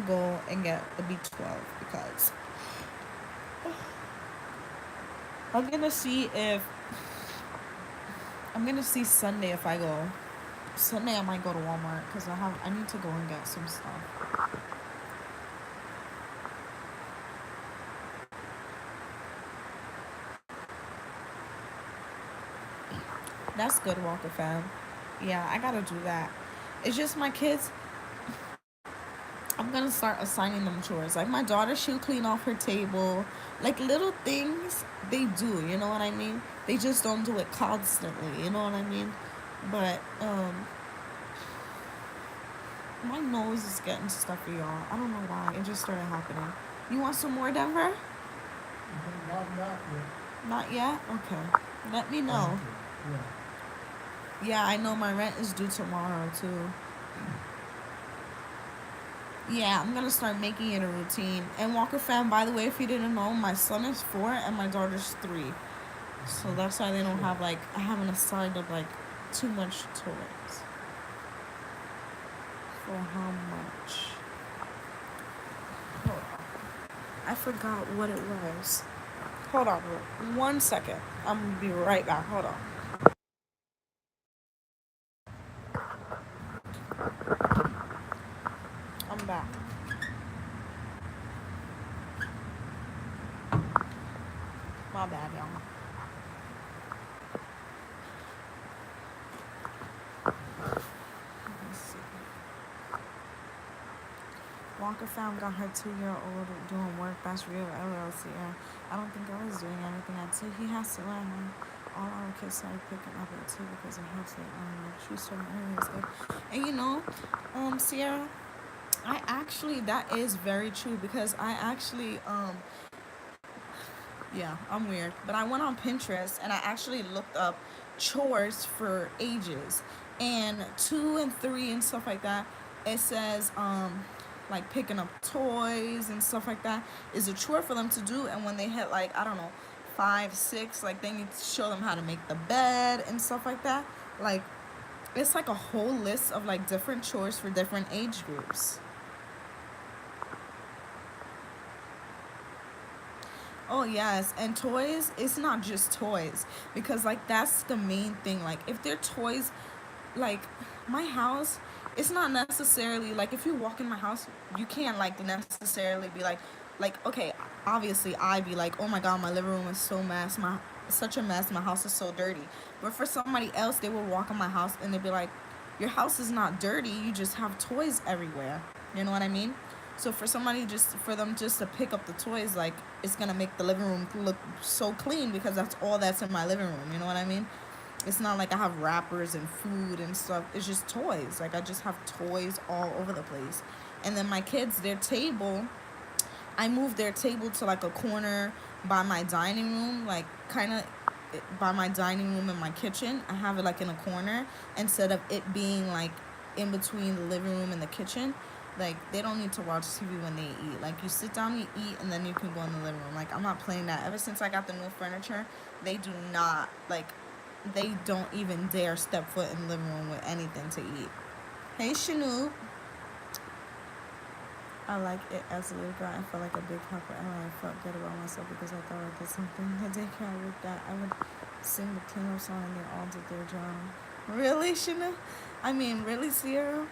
go and get the B12 because I'm gonna see Sunday if I go. Sunday I might go to Walmart because I need to go and get some stuff. That's good, Walker fam. Yeah, I gotta do that. It's just my kids. I'm gonna start assigning them chores. Like my daughter, she'll clean off her table. Like little things they do, you know what I mean? They just don't do it constantly, you know what I mean? But my nose is getting stuffy, y'all. I don't know why. It just started happening. You want some more, Denver? Not yet. Not yet? Okay. Let me know. Yeah, I know my rent is due tomorrow too. Yeah, I'm gonna start making it a routine. And Walker fam, by the way, if you didn't know, my son is 4 and my daughter's 3. So that's why they don't have like I haven't assigned up like too much toys. For how much? Hold on. I forgot what it was. Hold on 1 second. I'm gonna be right back. Hold on. I'm back. My bad, y'all. Let me see. Wonka fam got her 2-year-old doing work. That's real LLC. I don't think I was doing anything at 2. He has to learn. All our kids started picking up at 2 because it helps it. She's certain areas good. And Sierra, that is very true because I actually, yeah, I'm weird. But I went on Pinterest and I actually looked up chores for ages. And 2 and 3 and stuff like that, it says, like picking up toys and stuff like that is a chore for them to do. And when they hit like, I don't know, 5, 6, like they need to show them how to make the bed and stuff like that. Like, it's like a whole list of like different chores for different age groups. Oh yes, and toys, it's not just toys because like that's the main thing. Like if they're toys, like My house, it's not necessarily like if you walk in my house, you can't like necessarily be like okay, obviously I'd be like, oh my god, my living room is so mess, my such a mess, my house is so dirty. But for somebody else, they will walk in my house and they'd be like, your house is not dirty, you just have toys everywhere. You know what I mean? So for somebody just for them just to pick up the toys, like it's gonna make the living room look so clean because that's all that's in my living room. You know what I mean? It's not like I have wrappers and food and stuff. It's just toys. Like I just have toys all over the place. And then my kids, their table, I moved their table to like a corner by my dining room, like kind of by my dining room and my kitchen. I have it like in a corner instead of it being like in between the living room and the kitchen. Like they don't need to watch TV when they eat. Like you sit down, you eat, and then you can go in the living room. Like I'm not playing that. Ever since I got the new furniture, they do not like they don't even dare step foot in the living room with anything to eat. Hey, Shanoop. I like it as a little girl. I felt like a big helper. I felt good about myself because I thought I did something. The daycare I worked at, I would sing the cleanup song and they all did their job. Really, Shanoop? I mean, really, Sierra?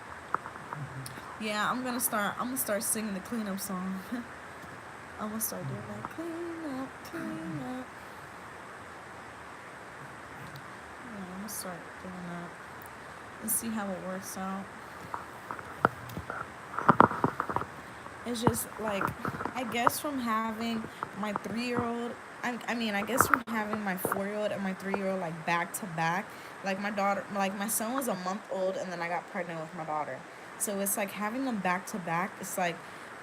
Yeah, I'm gonna start singing the cleanup song. I'm gonna start doing that clean up, clean up. Yeah, I'm gonna start doing that and see how it works out. It's just like, I guess from having my 3-year-old, I mean, I guess from having my 4-year-old and my 3-year-old like back to back, like my daughter, like my son was a month old and then I got pregnant with my daughter. So it's like having them back to back. It's like,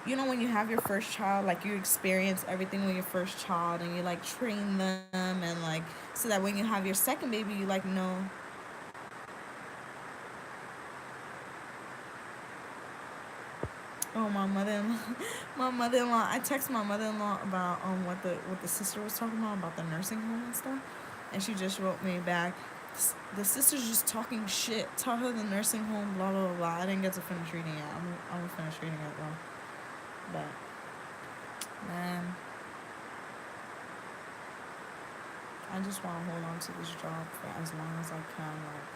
you know, when you have your first child, like you experience everything with your first child and you like train them and like, so that when you have your second baby, you like know. Oh, my mother-in-law, my mother-in-law. I texted my mother-in-law about what the sister was talking about the nursing home and stuff, and she just wrote me back. The sister's just talking shit. Tell her the nursing home, blah blah blah. I didn't get to finish reading it. I'm gonna finish reading it though. But man, I just want to hold on to this job for as long as I can. Like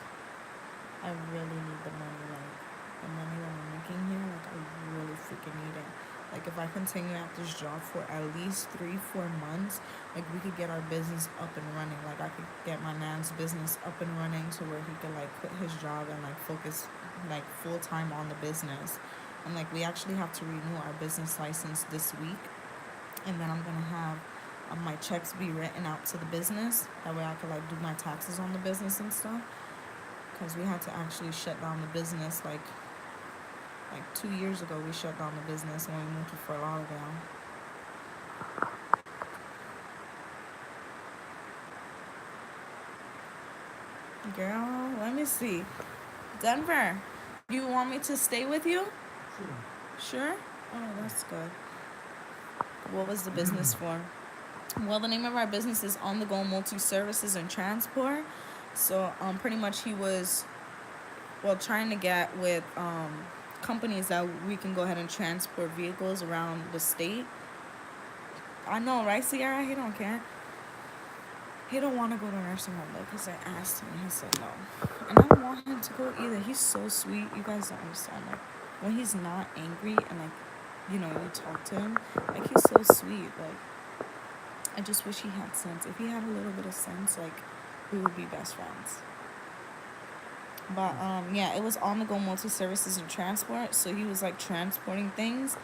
I really need the money. Like the money that I'm making here, like I really freaking need it. Like if I continue at this job for at least 3-4 months, like we could get our business up and running. Like I could get my nan's business up and running to where he could like quit his job and like focus like full time on the business. And like we actually have to renew our business license this week, and then I'm gonna have my checks be written out to the business. That way I could like do my taxes on the business and stuff. Because we had to actually shut down the business like 2 years ago. We shut down the business when we moved to Fort Lauderdale. Girl, let me see. Denver, you want me to stay with you? Sure? Oh, that's good. What was the business for? Well, the name of our business is On The Go Multi Services and Transport. So pretty much he was trying to get with companies that we can go ahead and transport vehicles around the state. I know, right, Sierra? He don't care. He don't want to go to a nursing home though, because I asked him and he said no. And I don't want him to go either. He's so sweet. You guys don't understand. Like when he's not angry and like, you know, you talk to him, like he's so sweet. Like I just wish he had sense. If he had a little bit of sense, like we would be best friends. But yeah, it was On The Go Multi Services and Transport. So he was like transporting things,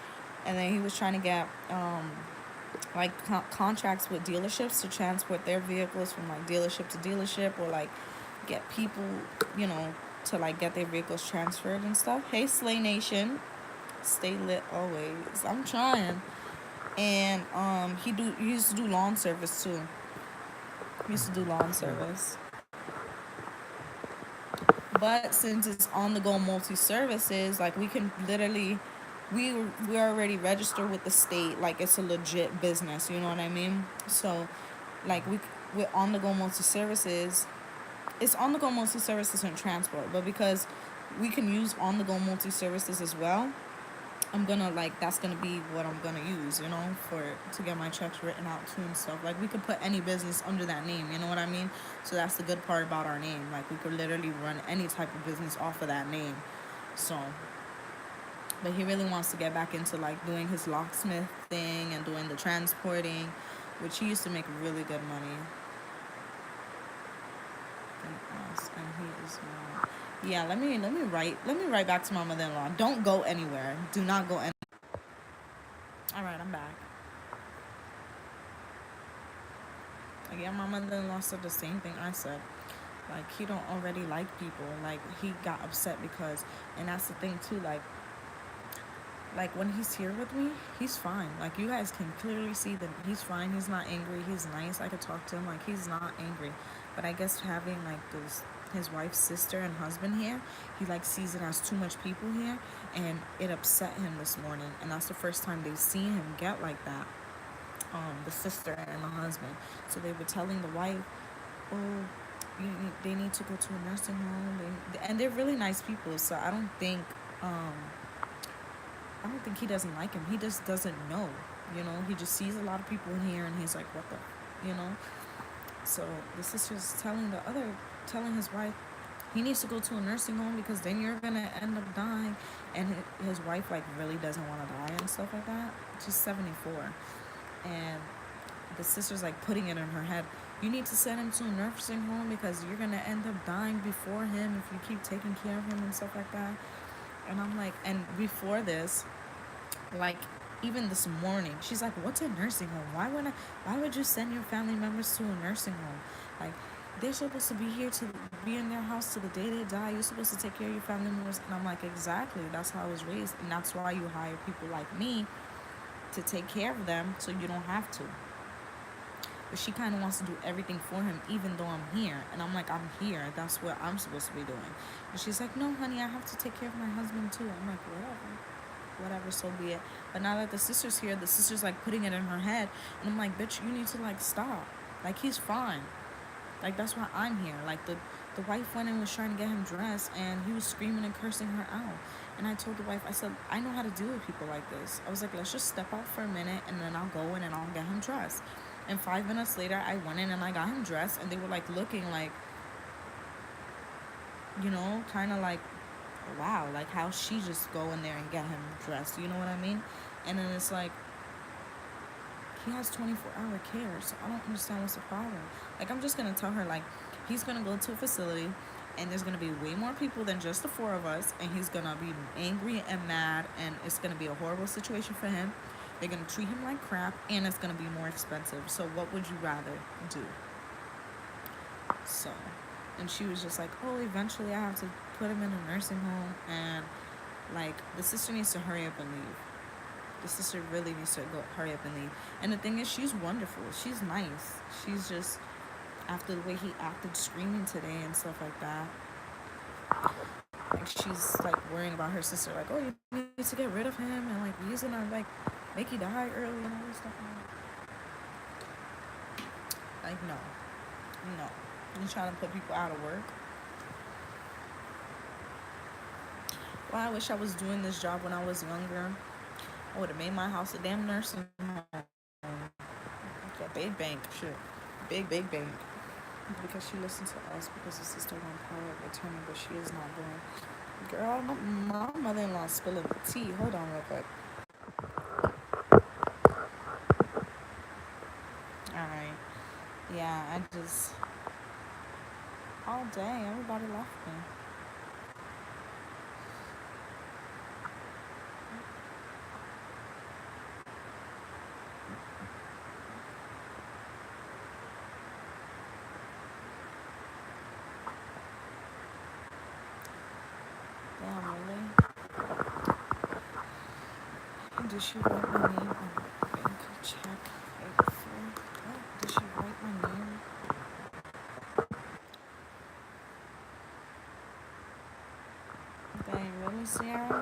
and then he was trying to get like contracts with dealerships to transport their vehicles from like dealership to dealership, or like get people, you know, to like get their vehicles transferred and stuff. Hey, Slay Nation, stay lit always. I'm trying. And he used to do lawn service too. He used to do lawn service. But since it's On The Go Multi Services, like we can literally, we're already registered with the state. Like it's a legit business. You know what I mean? So, like with On The Go Multi Services, it's On The Go Multi Services and Transport. But because we can use On The Go Multi Services as well, I'm gonna like that's gonna be what I'm gonna use, you know, for to get my checks written out to and stuff. Like we could put any business under that name, you know what I mean? So that's the good part about our name. Like we could literally run any type of business off of that name. So, but he really wants to get back into like doing his locksmith thing and doing the transporting, which he used to make really good money. And he is not. Yeah, let me write back to my mother-in-law. Don't go anywhere. Do not go any. All right, I'm back. Yeah, my mother-in-law said the same thing I said. Like he don't already like people. Like he got upset because, and that's the thing too. Like when he's here with me, he's fine. Like you guys can clearly see that he's fine. He's not angry. He's nice. I could talk to him. Like he's not angry. But I guess having like this his wife's sister and husband here, he like sees it as too much people here, and it upset him this morning. And that's the first time they've seen him get like that. The sister and the husband. So they were telling the wife, "Oh, they need to go to a nursing home." And they're really nice people. So um, I don't think he doesn't like him. He just doesn't know. You know, he just sees a lot of people in here, and he's like, "What the," you know. So the sister's telling his wife, he needs to go to a nursing home because then you're gonna end up dying. And his wife like really doesn't want to die and stuff like that. She's 74, and the sister's like putting it in her head. You need to send him to a nursing home because you're gonna end up dying before him if you keep taking care of him and stuff like that. And I'm like, and before this, like even this morning, she's like, "What's a nursing home? Why would you send your family members to a nursing home? Like they're supposed to be here to be in their house to the day they die. You're supposed to take care of your family members." And I'm like, exactly. That's how I was raised, and that's why you hire people like me to take care of them so you don't have to. But she kind of wants to do everything for him, even though I'm here. And I'm like, I'm here. That's what I'm supposed to be doing. And she's like, "No, honey, I have to take care of my husband too." I'm like, whatever, so be it. But now that the sister's here, the sister's like putting it in her head. And I'm like, bitch, you need to like stop. Like he's fine. Like that's why I'm here. Like the wife went and was trying to get him dressed, and he was screaming and cursing her out. And I told the wife, I said, I know how to deal with people like this. I was like, let's just step out for a minute, and then I'll go in and I'll get him dressed. And 5 minutes later, I went in and I got him dressed, and they were like looking like, you know, kind of like, wow, like how she just go in there and get him dressed. You know what I mean? And then it's like, he has 24-hour care, so I don't understand what's the problem. Like, I'm just gonna tell her, like, he's gonna go to a facility, and there's gonna be way more people than just the four of us, and he's gonna be angry and mad, and it's gonna be a horrible situation for him. They're gonna treat him like crap, and it's gonna be more expensive. So, what would you rather do? So, and she was just like, "Oh, eventually I have to put him in a nursing home," and like, the sister needs to hurry up and leave. The sister really needs to go hurry up and leave. And the thing is, she's wonderful. She's nice. She's just, after the way he acted screaming today and stuff like that, like she's like worrying about her sister, like, "Oh, you need to get rid of him, and like he's gonna like make you die early and all this stuff." Like no, no. You trying to put people out of work? Well, I wish I was doing this job when I was younger. I would have made my house a damn nursing home. A big bank, shit. Big bank. Because she listened to us because the sister won power of attorney, but she is not doing. Girl, my mother-in-law spilling the tea. Hold on real quick. Alright. Yeah, I just... all day, everybody left me. Damn, really? Did she write my name on the bank check? Did she write my name? Dang, really, Sierra?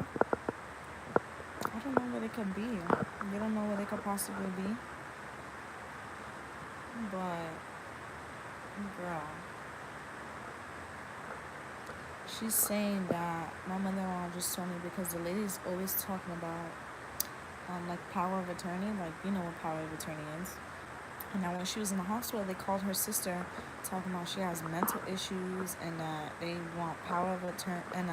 I don't know what it could be. You don't know what it could possibly be. But, girl, She's saying that my mother-in-law just told me because the lady's always talking about like power of attorney, like you know what power of attorney is. And now when she was in the hospital, they called her sister, talking about she has mental issues and that they want power of attorney. And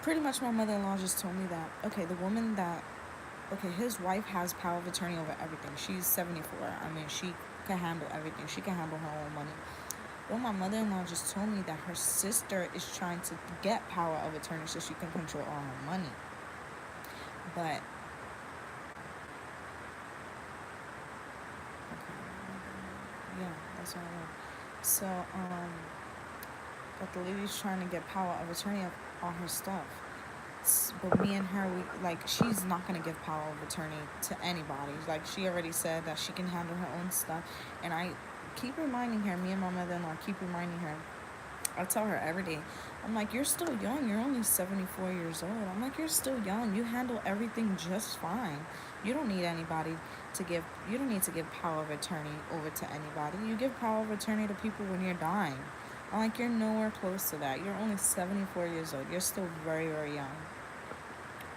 pretty much my mother-in-law just told me that okay, the woman that okay, his wife has power of attorney over everything. She's 74. I mean, she can handle everything. She can handle her own money. Well, my mother-in-law just told me that her sister is trying to get power of attorney so she can control all her money. But yeah, that's what I want. So, but the lady's trying to get power of attorney of all her stuff. But me and her, we like she's not gonna give power of attorney to anybody. Like she already said that she can handle her own stuff, and I keep reminding her. Me and my mother-in-law keep reminding her. I tell her every day. I'm like, you're still young. You're only 74 years old. I'm like, you're still young. You handle everything just fine. You don't need anybody to give. You don't need to give power of attorney over to anybody. You give power of attorney to people when you're dying. I'm like, you're nowhere close to that. You're only 74 years old. You're still very, very young.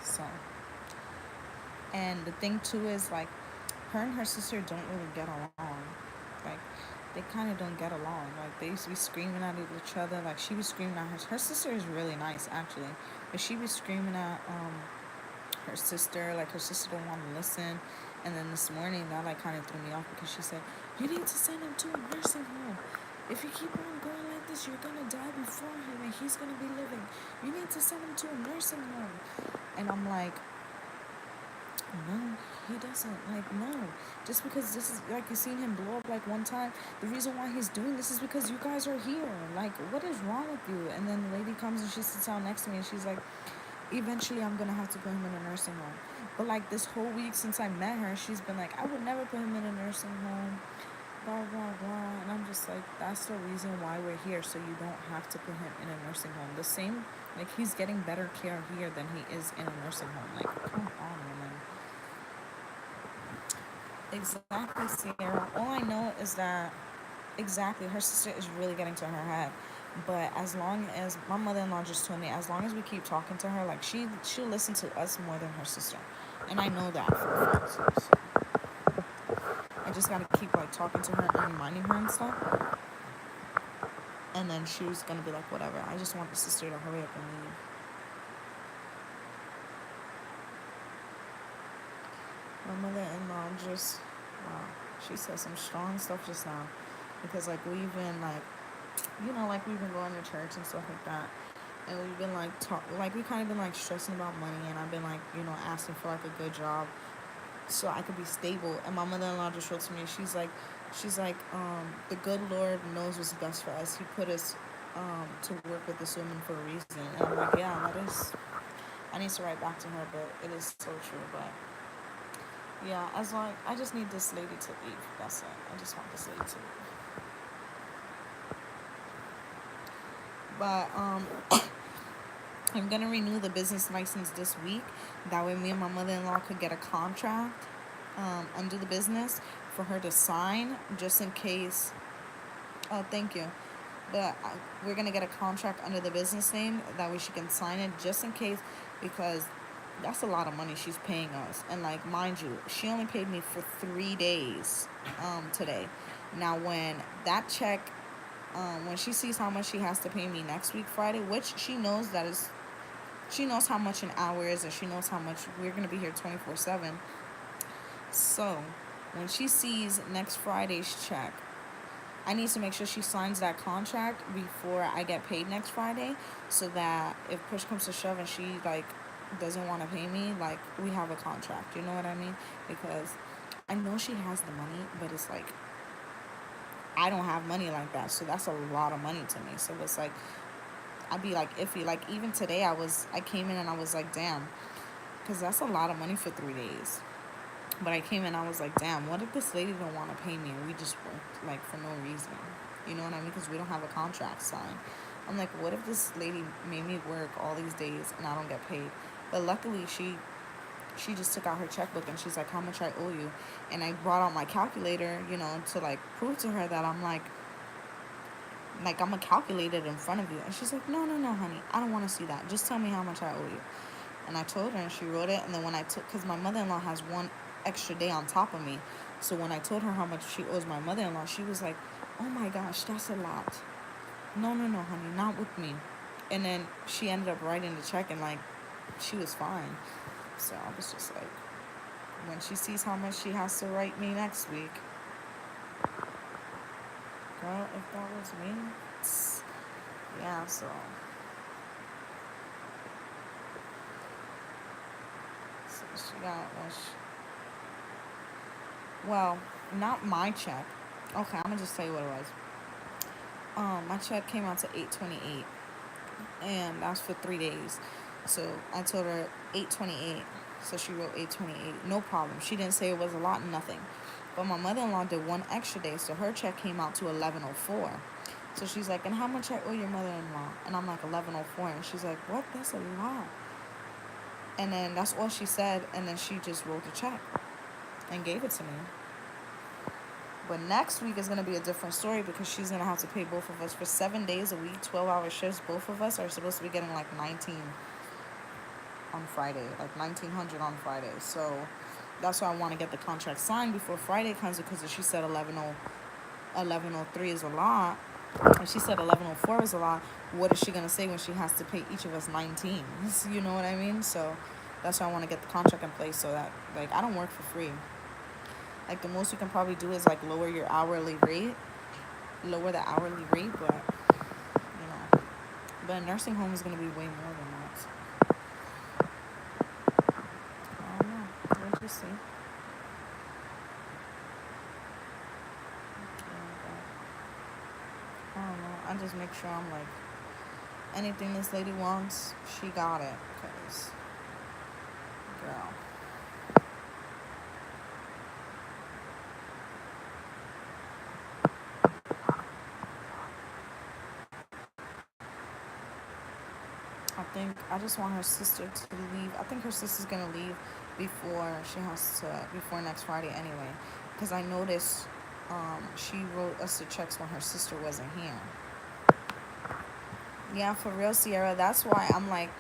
So, and the thing too is like, her and her sister don't really get along. Like, they kind of don't get along. Like, they used to be screaming at each other. Like, she was screaming at her. Her sister is really nice, actually, but she was screaming at her sister. Like, her sister don't want to listen. And then this morning, that like kind of threw me off because she said, "You need to send him to a nursing home. If you keep on going like this, you're gonna die before him, and he's gonna be living. You need to send him to a nursing home." And I'm like, no, he doesn't. Like, no. Just because this is, like, you seen him blow up, like, one time, the reason why he's doing this is because you guys are here. Like, what is wrong with you? And then the lady comes and she sits down next to me and she's like, eventually I'm going to have to put him in a nursing home. But, like, this whole week since I met her, she's been like, I would never put him in a nursing home, blah, blah, blah. And I'm just like, that's the reason why we're here, so you don't have to put him in a nursing home. The same, like, he's getting better care here than he is in a nursing home. Like, come on, woman. Exactly, Sierra. All I know is that exactly her sister is really getting to her head. But as long as my mother-in-law just told me, as long as we keep talking to her, like she'll listen to us more than her sister, and I know that for a fact. So I just gotta keep like talking to her and reminding her and stuff, and then she was gonna be like, whatever. I just want the sister to hurry up and leave. My mother-in-law just wow, she said some strong stuff just now, because like we've been like like we've been going to church and stuff like that, and we've been like like we kind of been like stressing about money, and I've been like asking for like a good job so I could be stable. And my mother-in-law just wrote to me. She's like, the good Lord knows what's best for us. He put us to work with this woman for a reason. And I'm like, yeah, that is. I need to write back to her, but it is so true. But yeah, as long I just need this lady to leave. That's it. I just want this lady to leave. But I'm gonna renew the business license this week. That way, me and my mother-in-law could get a contract under the business for her to sign, just in case. Oh, thank you. But we're gonna get a contract under the business name. That way, she can sign it, just in case, because that's a lot of money she's paying us. And like, mind you, she only paid me for 3 days today. Now, when that check when she sees how much she has to pay me next week Friday, which she knows how much an hour is, and she knows how much we're gonna be here 24/7. So when she sees next Friday's check, I need to make sure she signs that contract before I get paid next Friday, so that if push comes to shove and she like doesn't want to pay me, like we have a contract. You know what I mean? Because I know she has the money, but it's like I don't have money like that, so that's a lot of money to me. So it's like I'd be like iffy. Like even today, I came in and I was like, damn, because that's a lot of money for 3 days. But I came in, I was like, damn, what if this lady don't want to pay me and we just worked like for no reason? You know what I mean? Because we don't have a contract signed. I'm like, what if this lady made me work all these days and I don't get paid? But luckily, she just took out her checkbook and she's like, how much I owe you? And I brought out my calculator, to like prove to her that I'm like, like, I'm gonna calculate it in front of you. And she's like, no, no, no, honey, I don't want to see that. Just tell me how much I owe you. And I told her, and she wrote it. And then when I took, because my mother-in-law has one extra day on top of me, so when I told her how much she owes my mother-in-law, she was like, oh my gosh, that's a lot. No, no, no, honey, not with me. And then she ended up writing the check, and like, she was fine. So I was just like, when she sees how much she has to write me next week, girl, if that was me, yeah, so she got well, not my check. Okay, I'm gonna just tell you what it was. My check came out to $828, and that's for 3 days. So I told her $828. So she wrote $828. No problem. She didn't say it was a lot, nothing. But my mother-in-law did one extra day, so her check came out to $1104. So she's like, and how much I owe your mother-in-law? And I'm like, $1104. And she's like, what? That's a lot. And then that's all she said. And then she just wrote the check and gave it to me. But next week is going to be a different story, because she's going to have to pay both of us for 7 days a week, 12-hour shifts. Both of us are supposed to be getting like 19 on Friday, like 1900 on Friday. So that's why I want to get the contract signed before Friday comes, because if she said 1103 is a lot, and she said 1104 is a lot, what is she going to say when she has to pay each of us 19? You know what I mean? So that's why I want to get the contract in place, so that, like, I don't work for free. Like, the most you can probably do is like lower the hourly rate, but but a nursing home is going to be way more than that. I don't know. We'll just see. I don't know. I just make sure I'm like, anything this lady wants, she got it. Because, girl. I just want her sister to leave. I think her sister's gonna leave before next Friday anyway. Because I noticed she wrote us the checks when her sister wasn't here. Yeah, for real, Sierra. That's why I'm like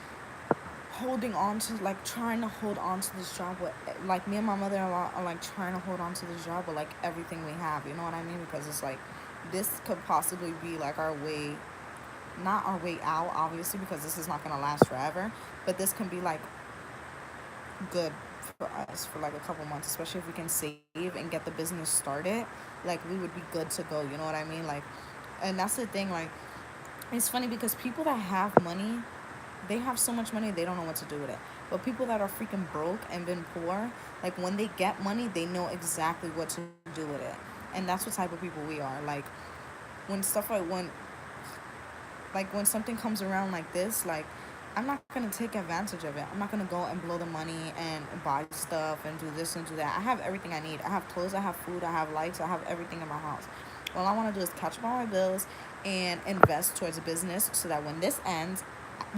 trying to hold on to this job with, like, me and my mother-in-law are like trying to hold on to this job with like everything we have. You know what I mean? Because it's like, this could possibly be like our way, not our way out, obviously, because this is not going to last forever, but this can be like good for us for like a couple months, especially if we can save and get the business started. Like, we would be good to go, you know what I mean? Like, and that's the thing, like, it's funny because people that have money, they have so much money, they don't know what to do with it. But people that are freaking broke and been poor, like, when they get money, they know exactly what to do with it. And that's what type of people we are. Like, when something comes around like this, like, I'm not going to take advantage of it. I'm not going to go and blow the money and buy stuff and do this and do that. I have everything I need. I have clothes, I have food, I have lights, I have everything in my house. All I want to do is catch up on my bills and invest towards a business, so that when this ends,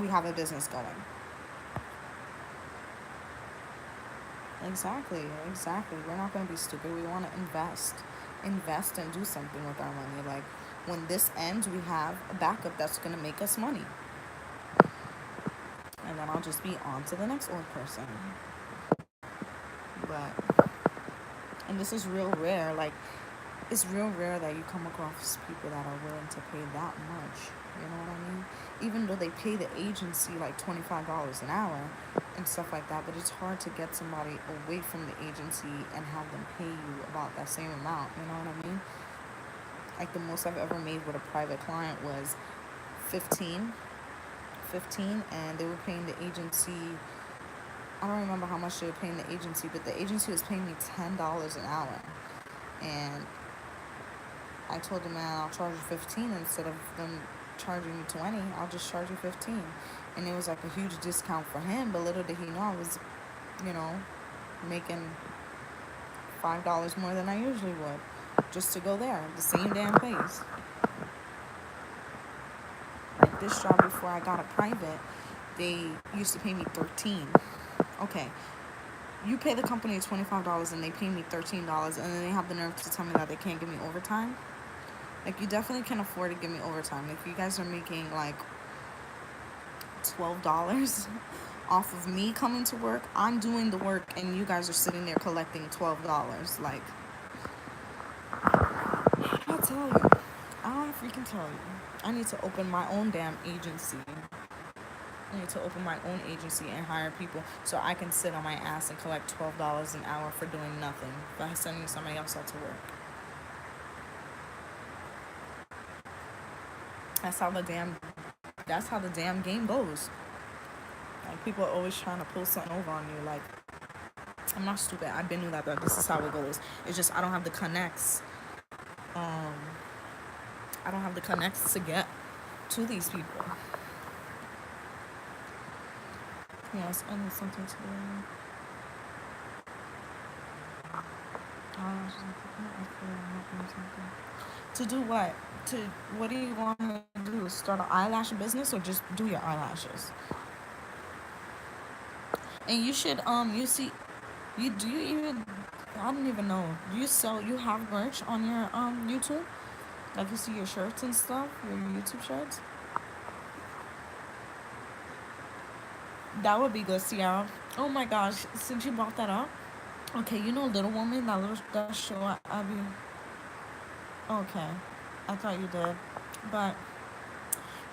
we have a business going. Exactly. We're not going to be stupid. We want to invest and do something with our money. Like, when this ends, we have a backup that's going to make us money. And then I'll just be on to the next old person. And this is real rare. Like, it's real rare that you come across people that are willing to pay that much. You know what I mean? Even though they pay the agency like $25 an hour and stuff like that, but it's hard to get somebody away from the agency and have them pay you about that same amount. You know what I mean? Like, the most I've ever made with a private client was 15, and they were paying the agency, I don't remember how much they were paying the agency, but the agency was paying me $10 an hour. And I told the man, I'll charge you 15 instead of them charging me 20. I'll just charge you 15. And it was like a huge discount for him, but little did he know I was, making $5 more than I usually would just to go there, the same damn place. Like, this job, before I got a private, they used to pay me $13. Okay, you pay the company $25 and they pay me $13, and then they have the nerve to tell me that they can't give me overtime. Like, you definitely can afford to give me overtime. If you guys are making like $12 off of me coming to work, I'm doing the work, and you guys are sitting there collecting $12. Like, I'll tell you. I'll freaking tell you. I need to open my own damn agency. I need to open my own agency and hire people so I can sit on my ass and collect $12 an hour for doing nothing, by sending somebody else out to work. That's how the damn game goes. Like, people are always trying to pull something over on you. Like, I'm not stupid. I've been knew that this is how it goes. It's just I don't have the connects. I don't have the connects to get to these people. Yes, I need something to do. To do what? What do you want to do? Start an eyelash business or just do your eyelashes? And you should I don't even know. You have merch on your YouTube? Like, you see your shirts and stuff, your YouTube shirts? That would be good, Sierra. Oh my gosh, since you brought that up. Okay, you know Little Woman, that show I be. Okay, I thought you did, but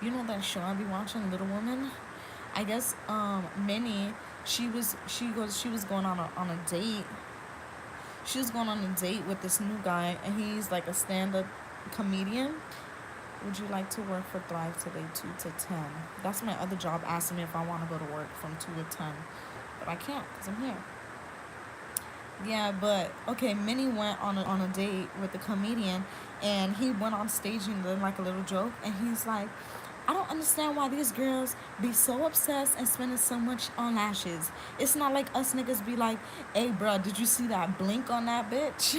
you know that show I be watching, Little Woman. I guess Minnie, she was going on a date. She was going on a date with this new guy, and he's like a stand-up comedian. Would you like to work for Thrive today, 2 to 10? That's my other job, asking me if I want to go to work from 2 to 10, but I can't because I'm here. Yeah, but okay, Minnie went on a date with the comedian, and he went on stage and did like a little joke, and he's like, I don't understand why these girls be so obsessed and spending so much on lashes. It's not like us niggas be like, hey, bro, did you see that blink on that bitch?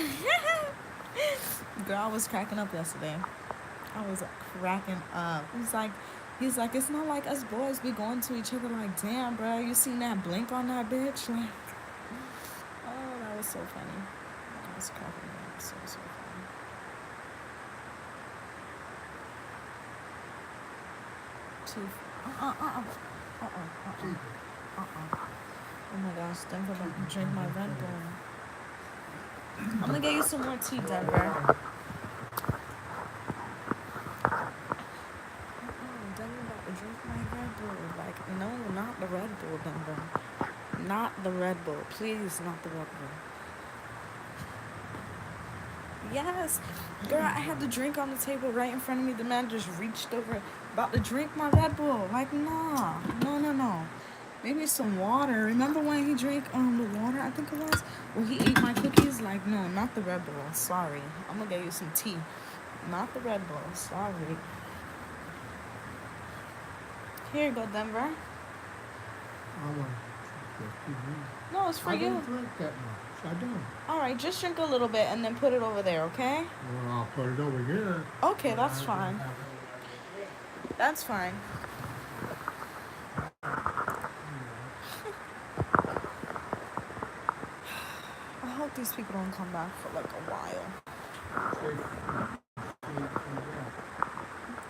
Girl, I was cracking up yesterday. I was cracking up. He's like, it's not like us boys be going to each other like, damn, bro, you seen that blink on that bitch? Like, oh, that was so funny. I was cracking up. So funny. Oh my gosh, Denver, don't drink my Red Bull. I'm gonna get you some more tea, Denver. Denver about to drink my Red Bull. Like, no, not the Red Bull, Denver. Not the Red Bull. Please, not the Red Bull. Yes. Girl, I had the drink on the table right in front of me. The man just reached over, about to drink my Red Bull. Like, nah. No. Maybe some water. Remember when he drank the water, I think it was? When he ate my cookies? Like, no, not the Red Bull. Sorry. I'm going to get you some tea. Not the Red Bull. Sorry. Here you go, Denver. No, it's for you. I don't drink that much. I don't. All right, just drink a little bit and then put it over there, okay? Well, I'll put it over here. Okay, that's fine. That's fine. I hope these people don't come back for like a while.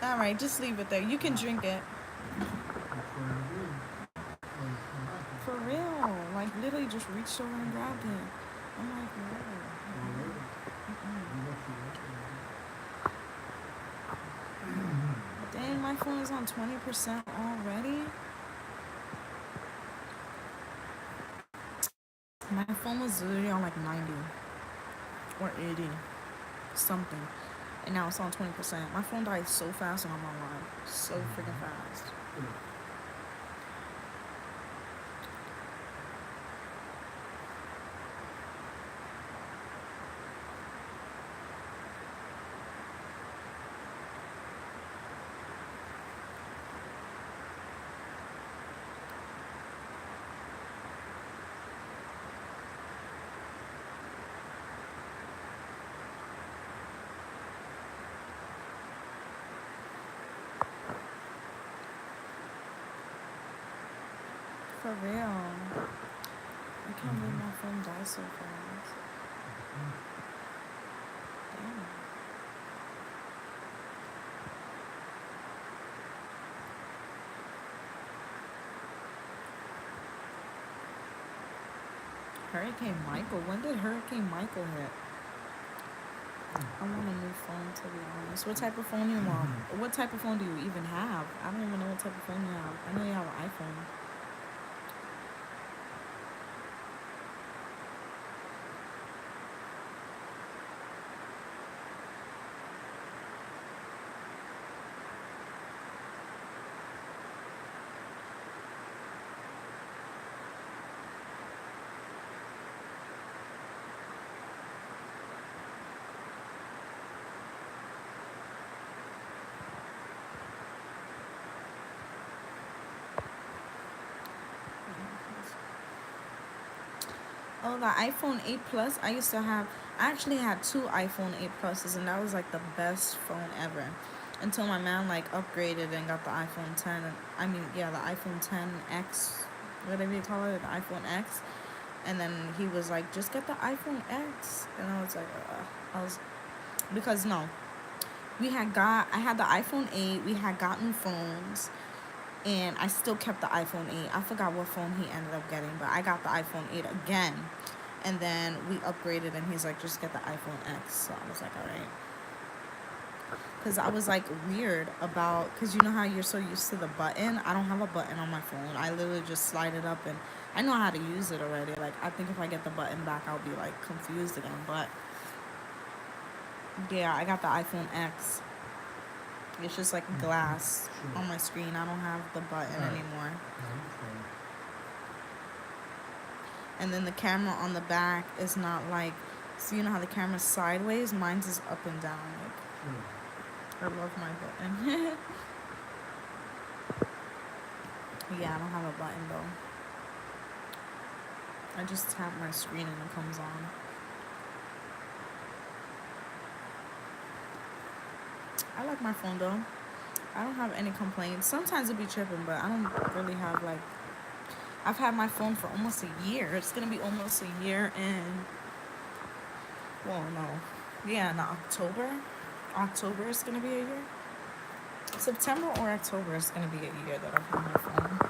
All right, just leave it there. You can drink it. For real. Like, literally just reached over and grabbed it. I'm like, whoa. Dang, my phone is on 20% already. My phone was literally on like 90 or 80 something, and now it's on 20%. My phone died so fast when I'm online. So freaking fast. For real. I can't believe my phone died so fast. Damn. Hurricane Michael. When did Hurricane Michael hit? I want a new phone, to be honest. What type of phone do you want? What type of phone do you even have? I don't even know what type of phone you have. I know you have an iPhone. Oh, the iPhone 8 Plus. I used to have. I actually had two iPhone 8 Pluses, and that was like the best phone ever. Until my man like upgraded and got the iPhone 10. I mean, yeah, the iPhone 10X, whatever you call it, the iPhone X. And then he was like, just get the iPhone X. And I was like, because no, I had the iPhone 8. We had gotten phones, and I still kept the iPhone 8. I forgot what phone he ended up getting, but I got the iPhone 8 again. And then we upgraded, and he's like, just get the iPhone X. So I was like, all right. Because I was like weird about, because you know how you're so used to the button? I don't have a button on my phone. I literally just slide it up, and I know how to use it already. Like, I think if I get the button back, I'll be like confused again. But yeah, I got the iPhone X. It's just like glass on my screen. I don't have the button anymore. And then the camera on the back is not like, so you know how the camera's sideways? Mine's is up and down. Like, I love my button. Yeah, I don't have a button though. I just tap my screen and it comes on. I like my phone though. I don't have any complaints. Sometimes it be tripping, but I don't really have like. I've had my phone for almost a year. It's gonna be almost a year in. Well, no. Yeah, in October. October is gonna be a year. September or October is gonna be a year that I've had my phone.